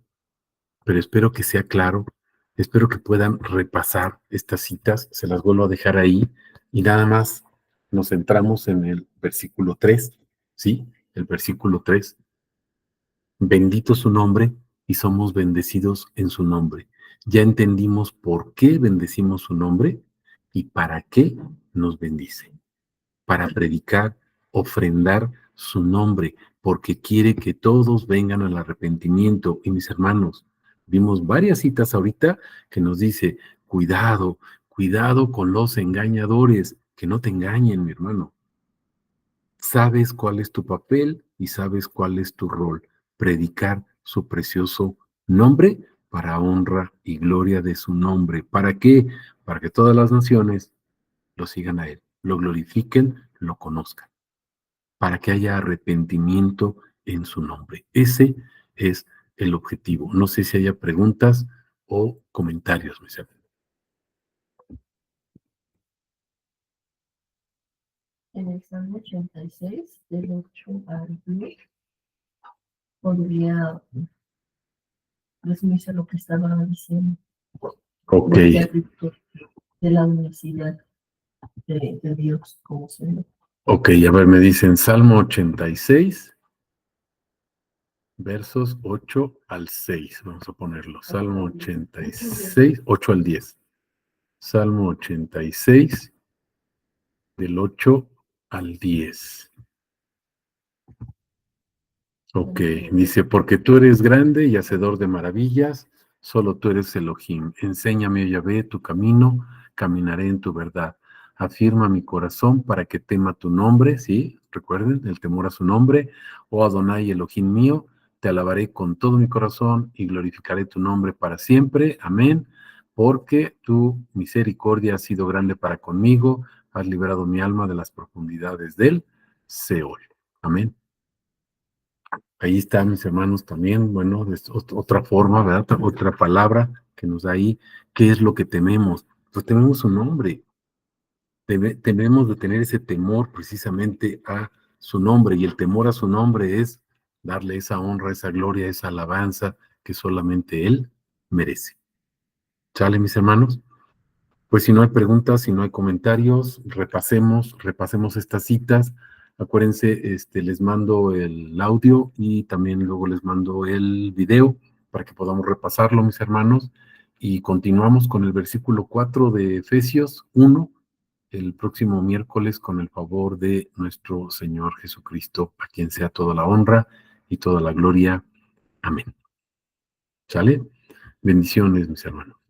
pero espero que sea claro. Espero que puedan repasar estas citas. Se las vuelvo a dejar ahí. Y nada más nos centramos en el versículo 3, ¿sí? El versículo 3. Bendito su nombre y somos bendecidos en su nombre. Ya entendimos por qué bendecimos su nombre y para qué nos bendice. Para predicar, ofrendar su nombre, porque quiere que todos vengan al arrepentimiento. Y mis hermanos, vimos varias citas ahorita que nos dice, cuidado, cuidado con los engañadores, que no te engañen, mi hermano. Sabes cuál es tu papel y sabes cuál es tu rol, predicar su precioso nombre para honra y gloria de su nombre. ¿Para qué? Para que todas las naciones lo sigan a él, lo glorifiquen, lo conozcan, para que haya arrepentimiento en su nombre. Ese es el objetivo. No sé si haya preguntas o comentarios, mis hermanos. En el Salmo 86, del 8 al 10, podría resumirse lo que estaba diciendo. Ok. De la universidad de Dios como Señor. Ok, a ver, me dicen Salmo 86, versos 8 al 6. Vamos a ponerlo. Salmo 86, 8 al 10. Salmo 86, del 8 al 10. Ok, dice, porque tú eres grande y hacedor de maravillas, solo tú eres Elohim. Enséñame, Yahvé, tu camino, caminaré en tu verdad. Afirma mi corazón para que tema tu nombre, ¿sí? Recuerden, el temor a su nombre. Oh Adonai, Elohim mío, te alabaré con todo mi corazón y glorificaré tu nombre para siempre. Amén. Porque tu misericordia ha sido grande para conmigo, has liberado mi alma de las profundidades del Seol. Amén. Ahí está, mis hermanos, también, bueno, es otra forma, ¿verdad? Otra palabra que nos da ahí, ¿qué es lo que tememos? Pues tememos su nombre, tememos de tener ese temor precisamente a su nombre, y el temor a su nombre es darle esa honra, esa gloria, esa alabanza que solamente Él merece. ¿Sale, mis hermanos? Pues si no hay preguntas, si no hay comentarios, repasemos estas citas. Acuérdense, les mando el audio y también luego les mando el video para que podamos repasarlo, mis hermanos. Y continuamos con el versículo 4 de Efesios 1, el próximo miércoles con el favor de nuestro Señor Jesucristo, a quien sea toda la honra y toda la gloria. Amén. ¿Sale? Bendiciones, mis hermanos.